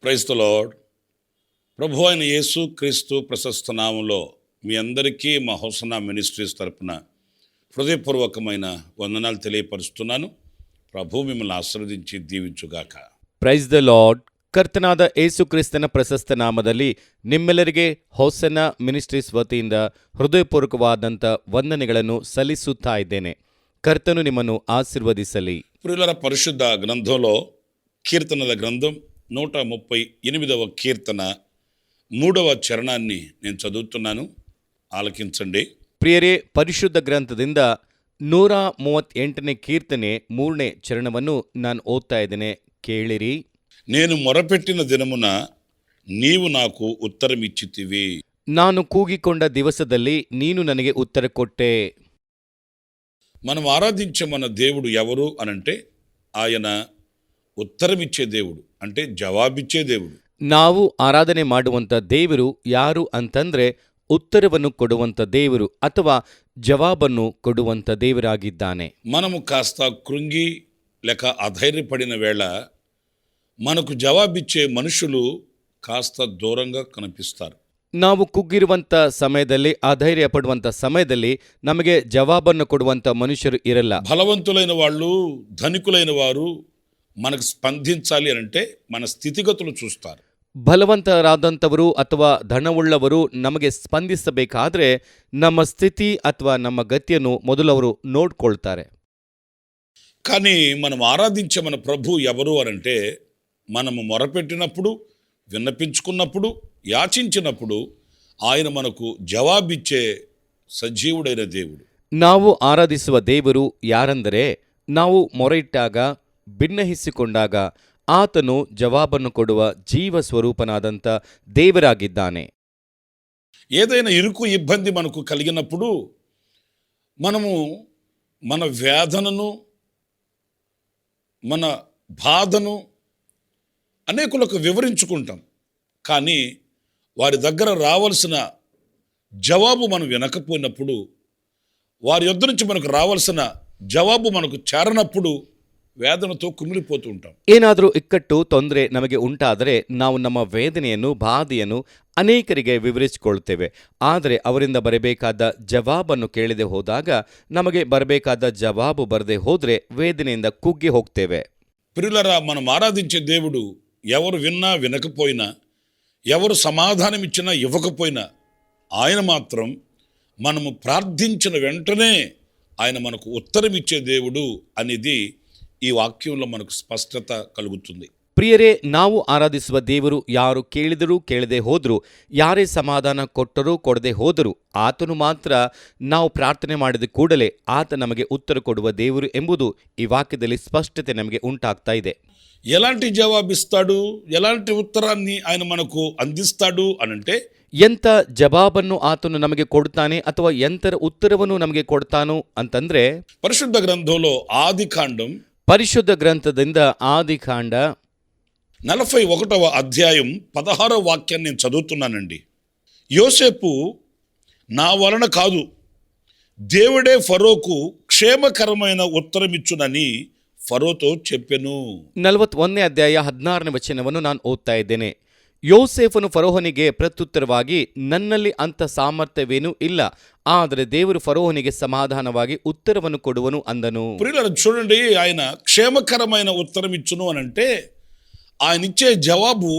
Praise the lord. ప్రభు అయిన యేసు క్రీస్తు ప్రశస్త నామంలో మీ అందరికీ మా హోసన్నా మినిస్ట్రీస్ తరపున హృదయపూర్వకమైన వందనాలు తెలియపరుస్తున్నాను. ప్రభు మిమ్మల్ని ఆశీర్వదించి దీవించుగాక. Praise the lord. ಕರ್ತನಾದ ಏಸು ಕ್ರಿಸ್ತನ ಪ್ರಶಸ್ತ ನಾಮದಲ್ಲಿ ನಿಮ್ಮೆಲ್ಲರಿಗೆ ಹೋಸನ್ನ ಮಿನಿಸ್ಟ್ರೀಸ್ ವತಿಯಿಂದ ಹೃದಯಪೂರ್ವಕವಾದಂಥ ವಂದನೆಗಳನ್ನು ಸಲ್ಲಿಸುತ್ತಾ ಇದ್ದೇನೆ. ಕರ್ತನು ನಿಮ್ಮನ್ನು ಆಶೀರ್ವದಿಸಲಿ. ప్రియులారా, పరిశుద్ధ గ్రంథంలో కీర్తనల గ్రంథం 138వ కీర్తన 3వ చరణాన్ని నేను చదువుతున్నాను, ఆలకించండి. ಪ್ರಿಯರೇ, ಪರಿಶುದ್ಧ ಗ್ರಂಥದಿಂದ 138ನೇ ಕೀರ್ತನೆ 3ನೇ ಚರಣವನ್ನು ನಾನು ಓದ್ತಾ ಇದ್ದೇನೆ, ಕೇಳಿರಿ. నేను మొరపెట్టిన దినమున నీవు నాకు ఉత్తరమిచ్చితివి. ನಾನು ಕೂಗಿಕೊಂಡ ದಿವಸದಲ್ಲಿ ನೀನು ನನಗೆ ಉತ್ತರ ಕೊಟ್ಟೆ. మనం ఆరాధించే మన దేవుడు ఎవరు అనంటే ఆయన ఉత్తరమిచ్చే దేవుడు, అంటే జవాబిచ్చే దేవుడు. ನಾವು ಆರಾಧನೆ ಮಾಡುವಂಥ ದೇವರು ಯಾರು ಅಂತಂದ್ರೆ ಉತ್ತರವನ್ನು ಕೊಡುವಂಥ ದೇವರು ಅಥವಾ ಜವಾಬನ್ನು ಕೊಡುವಂಥ ದೇವರಾಗಿದ್ದಾನೆ. మనము కాస్త కృంగి లేక అధైర్యపడిన వేళ మనకు జవాబిచ్చే మనుషులు కాస్త దూరంగా కనిపిస్తారు. ನಾವು ಕುಗ್ಗಿರುವಂಥ ಸಮಯದಲ್ಲಿ, ಅಧೈರ್ಯ ಪಡುವಂಥ ಸಮಯದಲ್ಲಿ ನಮಗೆ ಜವಾಬನ್ನು ಕೊಡುವಂಥ ಮನುಷ್ಯರು ಇರಲ್ಲ. బలవంతులైన వాళ్ళు, ధనికులైన వారు మనకు స్పందించాలి అంటే మన స్థితిగతులు చూస్తారు. ಬಲವಂತರಾದಂಥವರು ಅಥವಾ ಧನವುಳ್ಳವರು ನಮಗೆ ಸ್ಪಂದಿಸಬೇಕಾದ್ರೆ ನಮ್ಮ ಸ್ಥಿತಿ ಅಥವಾ ನಮ್ಮ ಗತಿಯನ್ನು ಮೊದಲವರು ನೋಡ್ಕೊಳ್ತಾರೆ. కానీ మనం ఆరాధించే మన ప్రభు ఎవరు అనంటే మనము మొరపెట్టినప్పుడు, విన్నపించుకున్నప్పుడు, యాచించినప్పుడు ఆయన మనకు జవాబిచ్చే సజీవుడైన దేవుడు. ನಾವು ಆರಾಧಿಸುವ ದೇವರು ಯಾರೆಂದರೆ, ನಾವು ಮೊರೆಯಿಟ್ಟಾಗ, ಭಿನ್ನಹಿಸಿಕೊಂಡಾಗ ಆತನು ಜವಾಬನ್ನು ಕೊಡುವ ಜೀವ ಸ್ವರೂಪನಾದಂಥ ದೇವರಾಗಿದ್ದಾನೆ. ఏదైనా ఇరుకు ఇబ్బంది మనకు కలిగినప్పుడు మనము మన వేదనను, మన బాధను అనేకులకు వివరించుకుంటాం. కానీ వారి దగ్గర రావాల్సిన జవాబు మనం వినకపోయినప్పుడు, వారి యొద్ద నుంచి మనకు రావాల్సిన జవాబు మనకు చేరనప్పుడు వేదనతో కుమిలిపోతూ ఉంటాం. ಏನಾದರೂ ಇಕ್ಕಟ್ಟು, ತೊಂದರೆ ನಮಗೆ ಉಂಟಾದರೆ ನಾವು ನಮ್ಮ ವೇದನೆಯನ್ನು, ಬಾಧೆಯನ್ನು ಅನೇಕರಿಗೆ ವಿವರಿಸಿಕೊಳ್ತೇವೆ. ಆದರೆ ಅವರಿಂದ ಬರಬೇಕಾದ ಜವಾಬನ್ನು ಕೇಳದೆ ಹೋದಾಗ, ನಮಗೆ ಬರಬೇಕಾದ ಜವಾಬು ಬರದೆ ಹೋದರೆ ವೇದನೆಯಿಂದ ಕುಗ್ಗಿ ಹೋಗ್ತೇವೆ. ప్రియులారా, మనం ఆరాధించే దేవుడు ఎవరు విన్నా వినకపోయినా, ఎవరు సమాధానం ఇచ్చినా ఇవ్వకపోయినా, ఆయన మాత్రం మనము ప్రార్థించిన వెంటనే ఆయన మనకు ఉత్తరం ఇచ్చే దేవుడు అనేది ఈ వాక్యంలో మనకు స్పష్టత కలుగుతుంది. ಪ್ರಿಯರೇ, ನಾವು ಆರಾಧಿಸುವ ದೇವರು ಯಾರು ಕೇಳಿದರೂ ಕೇಳದೆ ಹೋದರೂ, ಯಾರೇ ಸಮಾಧಾನ ಕೊಟ್ಟರೂ ಕೊಡದೆ ಹೋದರೂ, ಆತನು ಮಾತ್ರ ನಾವು ಪ್ರಾರ್ಥನೆ ಮಾಡಿದ ಕೂಡಲೇ ಆತ ನಮಗೆ ಉತ್ತರ ಕೊಡುವ ದೇವರು ಎಂಬುದು ಈ ವಾಕ್ಯದಲ್ಲಿ ಸ್ಪಷ್ಟತೆ ನಮಗೆ ಉಂಟಾಗ್ತಾ ಇದೆ. ఎలాంటి జవాబిస్తాడు, ఎలాంటి ఉత్తరాన్ని ఆయన మనకు అందిస్తాడు అనంటే, ಎಂಥ ಜವಾಬನ್ನು ಆತನು ನಮಗೆ ಕೊಡ್ತಾನೆ ಅಥವಾ ಎಂಥರ ಉತ್ತರವನ್ನು ನಮಗೆ ಕೊಡ್ತಾನು ಅಂತಂದ್ರೆ, పరిశుద్ధ గ్రంథంలో ఆదికాండం ಪರಿಶುದ್ಧ ಗ್ರಂಥದಿಂದ ಆದಿಕಾಂಡ 41వ అధ్యాయం 16వ వాక్యాన్ని నేను చదువుతున్నానండి. యోసేపు నా వలన కాదు, దేవుడే ఫరోకు క్షేమకరమైన ఉత్తరమిచ్చునని ఫరోతో చెప్పెను. 41ನೇ ಅಧ್ಯಾಯ 16ನೇ ವಚನವನ್ನು ನಾನು ಓದ್ತಾ ಇದ್ದೇನೆ. ಯೋಸೇಫನು ಫರೋಹನಿಗೆ ಪ್ರತ್ಯುತ್ತರವಾಗಿ, ನನ್ನಲ್ಲಿ ಅಂಥ ಸಾಮರ್ಥ್ಯವೇನೂ ಇಲ್ಲ, ಆದರೆ ದೇವರು ಫರೋಹನಿಗೆ ಸಮಾಧಾನವಾಗಿ ಉತ್ತರವನ್ನು ಕೊಡುವನು ಅಂದನು. ప్రియులారా, చూడండి, ఆయన క్షేమకరమైన ఉత్తరం ఇచ్చును అనంటే ఆయన ఇచ్చే జవాబు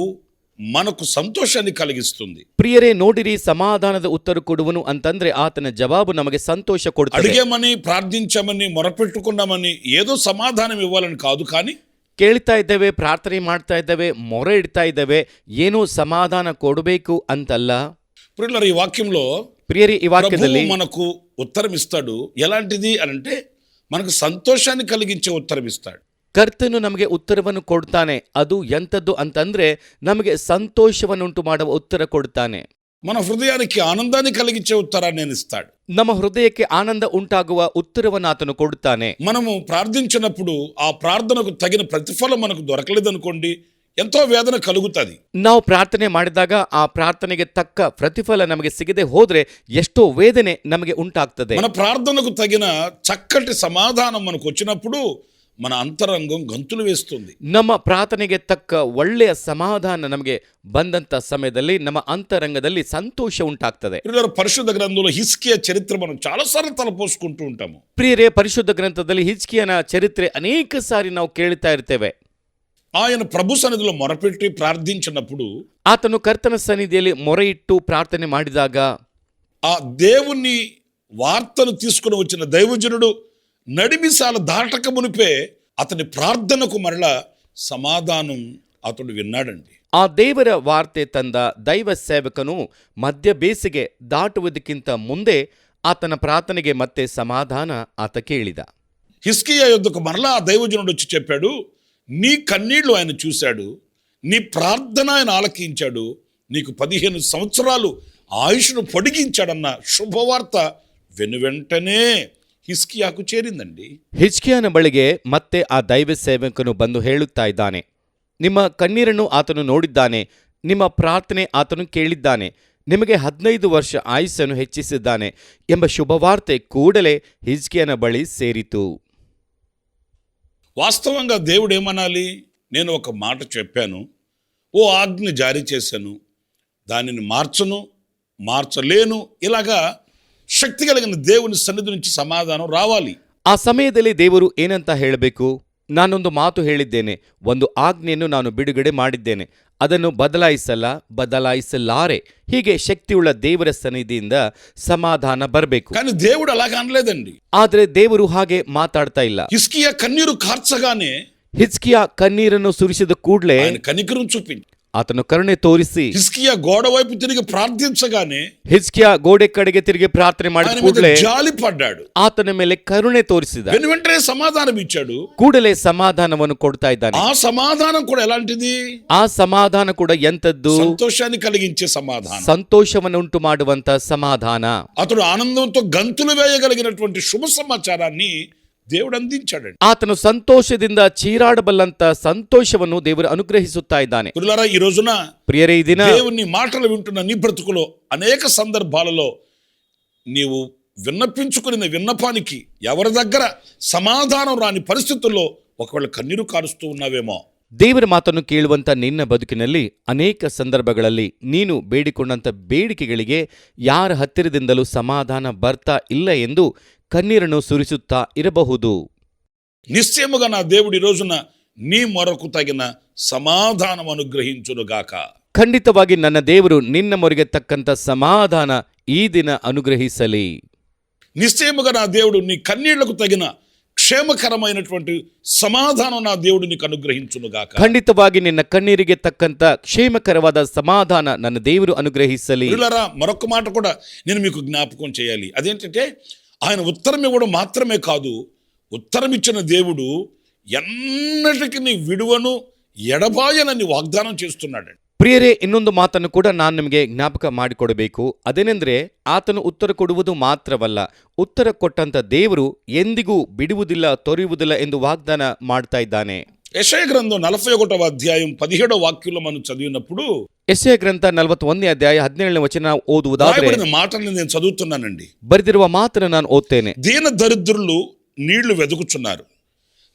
మనకు సంతోషాన్ని కలిగిస్తుంది. ಪ್ರಿಯರೇ, ನೋಡಿರಿ, ಸಮಾಧಾನದ ಉತ್ತರ ಕೊಡುವನು ಅಂತಂದ್ರೆ ಆತನ ಜವಾಬು ನಮಗೆ ಸಂತೋಷ ಕೊಡುತ್ತದೆ. అడిగామని, ప్రార్థించామని, మొరపెట్టుకున్నామని ఏదో సమాధానం ఇవ్వాలని కాదు, కానీ ಕೇಳ್ತಾ ಇದ್ದೇವೆ, ಪ್ರಾರ್ಥನೆ ಮಾಡ್ತಾ ಇದ್ದೇವೆ, ಮೊರೆ ಇಡ್ತಾ ಇದ್ದೇವೆ, ಏನೋ ಸಮಾಧಾನ ಕೊಡಬೇಕು ಅಂತಲ್ಲ. ప్రియులారా, ఈ వాక్యంలో ಪ್ರಿಯರೇ, ಈ ವಾಕ್ಯದಲ್ಲಿ ప్రభువు మనకు ఉత్తరం ఇస్తాడు. ఎలాంటిది అనంటే మనకు సంతోషాన్ని కలిగించే ఉత్తరం ఇస్తాడు. ಕರ್ತನು ನಮಗೆ ಉತ್ತರವನ್ನು ಕೊಡ್ತಾನೆ. ಅದು ಎಂಥದ್ದು ಅಂತಂದ್ರೆ ನಮಗೆ ಸಂತೋಷವನ್ನುಂಟು ಮಾಡುವ ಉತ್ತರ ಕೊಡ್ತಾನೆ. మన హృదయానికి ఆనందాన్ని కలిగించే ఉత్తరాన్ని నేను ఇస్తాడు. ನಮ್ಮ ಹೃದಯಕ್ಕೆ ಆನಂದ ಉಂಟಾಗುವ ಉತ್ತರವನ್ನು ಆತನು ಕೊಡುತ್ತಾನೆ. మనము ప్రార్థించినప్పుడు ఆ ప్రార్థనకు తగిన ప్రతిఫలం మనకు దొరకలేదనుకోండి, ఎంతో వేదన కలుగుతుంది. ನಾವು ಪ್ರಾರ್ಥನೆ ಮಾಡಿದಾಗ ಆ ಪ್ರಾರ್ಥನೆಗೆ ತಕ್ಕ ಪ್ರತಿಫಲ ನಮಗೆ ಸಿಗದೆ ಹೋದ್ರೆ ಎಷ್ಟೋ ವೇದನೆ ನಮಗೆ ಉಂಟಾಗ್ತದೆ. మన ప్రార్థనకు తగిన చక్కటి సమాధానం మనకు వచ్చినప్పుడు మన అంతరంగం గంతులు వేస్తుంది. ನಮ್ಮ ಪ್ರಾರ್ಥನೆಗೆ ತಕ್ಕ ಒಳ್ಳೆಯ ಸಮಾಧಾನ ನಮಗೆ ಬಂದಂತ ಸಮಯದಲ್ಲಿ ನಮ್ಮ ಅಂತರಂಗದಲ್ಲಿ ಸಂತೋಷ ಉಂಟಾಗ್ತದೆ. పిల్లలు పరిశుద్ధ గ్రంథంలో హిజ్కియా చరిత్ర మనం చాలాసార్లు తలపోసుకుంటూ ఉంటాము. ಪ್ರಿಯರೇ, ಪರಿಶುದ್ಧ ಗ್ರಂಥದಲ್ಲಿ ಹಿಜ್ಕೀಯನ ಚರಿತ್ರೆ ಅನೇಕ ಸಾರಿ ನಾವು ಕೇಳ್ತಾ ಇರ್ತೇವೆ. ఆయన ప్రభు సన్నిధిలో మొరపెట్టి ప్రార్థించినప్పుడు ಆತನು ಕರ್ತನ ಸನ್ನಿಧಿಯಲ್ಲಿ ಮೊರೆ ಇಟ್ಟು ಪ್ರಾರ್ಥನೆ ಮಾಡಿದಾಗ ఆ దేవుని వార్తను తీసుకుని వచ్చిన దైవజనుడు నడిమిసాల దాటక మునిపే అతని ప్రార్థనకు మరలా సమాధానం అతడు విన్నాడండి. ಆ ದೇವರ ವಾರ್ತೆ ತಂದ ದೈವ ಸೇವಕನು ಮಧ್ಯ ಬೇಸಿಗೆ ದಾಟುವುದಕ್ಕಿಂತ ಮುಂದೆ ಆತನ ಪ್ರಾರ್ಥನೆಗೆ ಮತ್ತೆ ಸಮಾಧಾನ ಆತ ಕೇಳಿದ. హిజ్కియా యొద్దకు మరలా ఆ దైవజనుడు వచ్చి చెప్పాడు, నీ కన్నీళ్లు ఆయన చూశాడు, నీ ప్రార్థన ఆయన ఆలకించాడు, నీకు 15 సంవత్సరాలు ఆయుష్ను పొడిగించాడన్న శుభవార్త వెనువెంటనే హిజ్కియాకు చేరిందండి. ಹಿಜ್ಕೀಯನ ಬಳಿಗೆ ಮತ್ತೆ ಆ ದೈವ ಸೇವಕನು ಬಂದು ಹೇಳುತ್ತಾ ಇದ್ದಾನೆ, ನಿಮ್ಮ ಕಣ್ಣೀರನ್ನು ಆತನು ನೋಡಿದ್ದಾನೆ, ನಿಮ್ಮ ಪ್ರಾರ್ಥನೆ ಆತನು ಕೇಳಿದ್ದಾನೆ, ನಿಮಗೆ 15 ವರ್ಷ ಆಯುಸ್ಸನ್ನು ಹೆಚ್ಚಿಸಿದ್ದಾನೆ ಎಂಬ ಶುಭವಾರ್ತೆ ಕೂಡಲೇ ಹಿಜ್ಕೀಯನ ಬಳಿ ಸೇರಿತು. వాస్తవంగా దేవుడు ఏమనాలి? నేను ఒక మాట చెప్పాను, ఓ ఆజ్ఞ జారీ చేశాను, దానిని మార్చలేను, ఇలాగా శక్తి కలిగిన దేవుని సన్నిధి నుంచి సమాధానం రావాలి. ಆ ಸಮಯದಲ್ಲಿ ದೇವರು ಏನಂತ ಹೇಳಬೇಕು? ನಾನೊಂದು ಮಾತು ಹೇಳಿದ್ದೇನೆ, ಒಂದು ಆಜ್ಞೆಯನ್ನು ನಾನು ಬಿಡುಗಡೆ ಮಾಡಿದ್ದೇನೆ, ಅದನ್ನು ಬದಲಾಯಿಸಲಾರೆ. ಹೀಗೆ ಶಕ್ತಿಯುಳ್ಳ ದೇವರ ಸನ್ನಿಧಿಯಿಂದ ಸಮಾಧಾನ ಬರಬೇಕು. కానీ దేవుడు అలాగ అనలేదండి. ಆದರೆ ದೇವರು ಹಾಗೆ ಮಾತಾಡ್ತಾ ಇಲ್ಲ. హిజ్కియా కన్నీరు కార్చగానే ಹಿಜ್ಕೀಯ ಕಣ್ಣೀರನ್ನು ಸುರಿಸಿದ ಕೂಡಲೇ ఆయన కనికరం చూపించి ಆತನು ಕರುಣೆ ತೋರಿಸಿ, హిజ్కియా గోడ వైపు తిరిగి ప్రార్థించగానే ಹಿಜ್ಕೀಯ ಗೋಡೆ ಕಡೆಗೆ ತಿರುಗಿ ಪ್ರಾರ್ಥನೆ ಮಾಡಿದ ఆయన ಕೂಡಲೇ మీద జాలి పడ్డాడు, ಆತನ ಮೇಲೆ ಕರುಣೆ ತೋರಿಸಿದ. వెంటనే సమాధానం ఇచ్చాడు. ಕೂಡಲೇ ಸಮಾಧಾನವನ್ನು ಕೊಡ್ತಾ ಇದ್ದಾನೆ. ఆ సమాధానం కూడా ఎలాంటిది? ಆ ಸಮಾಧಾನ ಕೂಡ ಎಂತದ್ದು? సంతోషాన్ని కలిగించే సమాధానం, ಸಂತೋಷವನ್ನು ಉಂಟು ಮಾಡುವಂತ ಸಮಾಧಾನ. అతడు ఆనందంతో గంతులు వేయగలిగినటువంటి శుభ సమాచారాన్ని దేవుడు అందించాడండి. ಆತನು ಸಂತೋಷದಿಂದ ಚೀರಾಡಬಲ್ಲಂತ ಸಂತೋಷವನ್ನು ದೇವರು ಅನುಗ್ರಹಿಸುತ್ತಾ ಇದ್ದಾನೆ. పిల్లలారా, ఈ రోజున ಪ್ರಿಯರೇ, ಈ ದಿನ దేవుని మాటలు వింటున్న నీ బ్రతుకులో అనేక సందర్భాలలో నీవు విన్నపించుకున్న విన్నపానికి ఎవరి దగ్గర సమాధానం రాని పరిస్థితుల్లో ఒకవేళ కన్నీరు కారుస్తూ ఉన్నావేమో. ದೇವರ ಮಾತನ್ನು ಕೇಳುವಂತ ನಿನ್ನ ಬದುಕಿನಲ್ಲಿ ಅನೇಕ ಸಂದರ್ಭಗಳಲ್ಲಿ ನೀನು ಬೇಡಿಕೊಂಡಂತ ಬೇಡಿಕೆಗಳಿಗೆ ಯಾರ ಹತ್ತಿರದಿಂದಲೂ ಸಮಾಧಾನ ಬರ್ತಾ ಇಲ್ಲ ಎಂದು ಕಣ್ಣೀರನ್ನು ಸುರಿಸುತ್ತಾ ಇರಬಹುದು. నిశ్చయముగా నా దేవుడు ఈ రోజున నీ మొరకు తగిన సమాధానం అనుగ్రహించునుగాక. ಖಂಡಿತವಾಗಿ ನನ್ನ ದೇವರು ನಿನ್ನ ಮೊರೆಗೆ ತಕ್ಕಂತ ಸಮಾಧಾನ ಈ ದಿನ ಅನುಗ್ರಹಿಸಲಿ. నిశ్చయముగా నా దేవుడు నీ కన్నీళ్లకు తగిన క్షేమకరమైనటువంటి సమాధానం నా దేవుడు నీకు అనుగ్రహించునుగాక. ಖಂಡಿತವಾಗಿ ನಿನ್ನ ಕಣ್ಣೀರಿಗೆ ತಕ್ಕಂತ ಕ್ಷೇಮಕರವಾದ ಸಮಾಧಾನ ನನ್ನ ದೇವರು ಅನುಗ್ರಹಿಸಲಿ. పిల్లలారా, మరొక మాట కూడా నేను మీకు జ్ఞాపకం చేయాలి. అదేంటంటే, ఆయన ఉత్తరం ఇవ్వడం మాత్రమే కాదు, ఉత్తరం ఇచ్చిన దేవుడు ఎన్నటికి నీ విడువను ఎడబాయనని వాగ్దానం చేస్తున్నాడు. ಪ್ರಿಯರೇ, ಇನ್ನೊಂದು ಮಾತನ್ನು ಕೂಡ ನಾನು ನಿಮಗೆ ಜ್ಞಾಪಕ ಮಾಡಿಕೊಡಬೇಕು. ಅದೇನೆಂದ್ರೆ, ಆತನು ಉತ್ತರ ಕೊಡುವುದು ಮಾತ್ರವಲ್ಲ, ಉತ್ತರ ಕೊಟ್ಟಂತ ದೇವರು ಎಂದಿಗೂ ಬಿಡುವುದಿಲ್ಲ, ತೊರೆಯುವುದಿಲ್ಲ ಎಂದು ವಾಗ್ದಾನ ಮಾಡ್ತಾ ಇದ್ದಾನೆ. యెషయా గ్రంథం 41వ అధ్యాయం 17వ వాక్యంలో మనం చదివినప్పుడు, ಯೆಶಾಯ ಗ್ರಂಥ 41ನೇ ಅಧ್ಯಾಯ 17ನೇ ವಚನ ಓದುವುದಾದರೆ, రాయబడిన మాటల్ని నేను చదువుతున్నానండి. ಬರೆದಿರುವ ಮಾತನ್ನು ನಾನು ಓದ್ತೇನೆ. దీన దరిద్రులు నీళ్లు వెదుకుచున్నారు,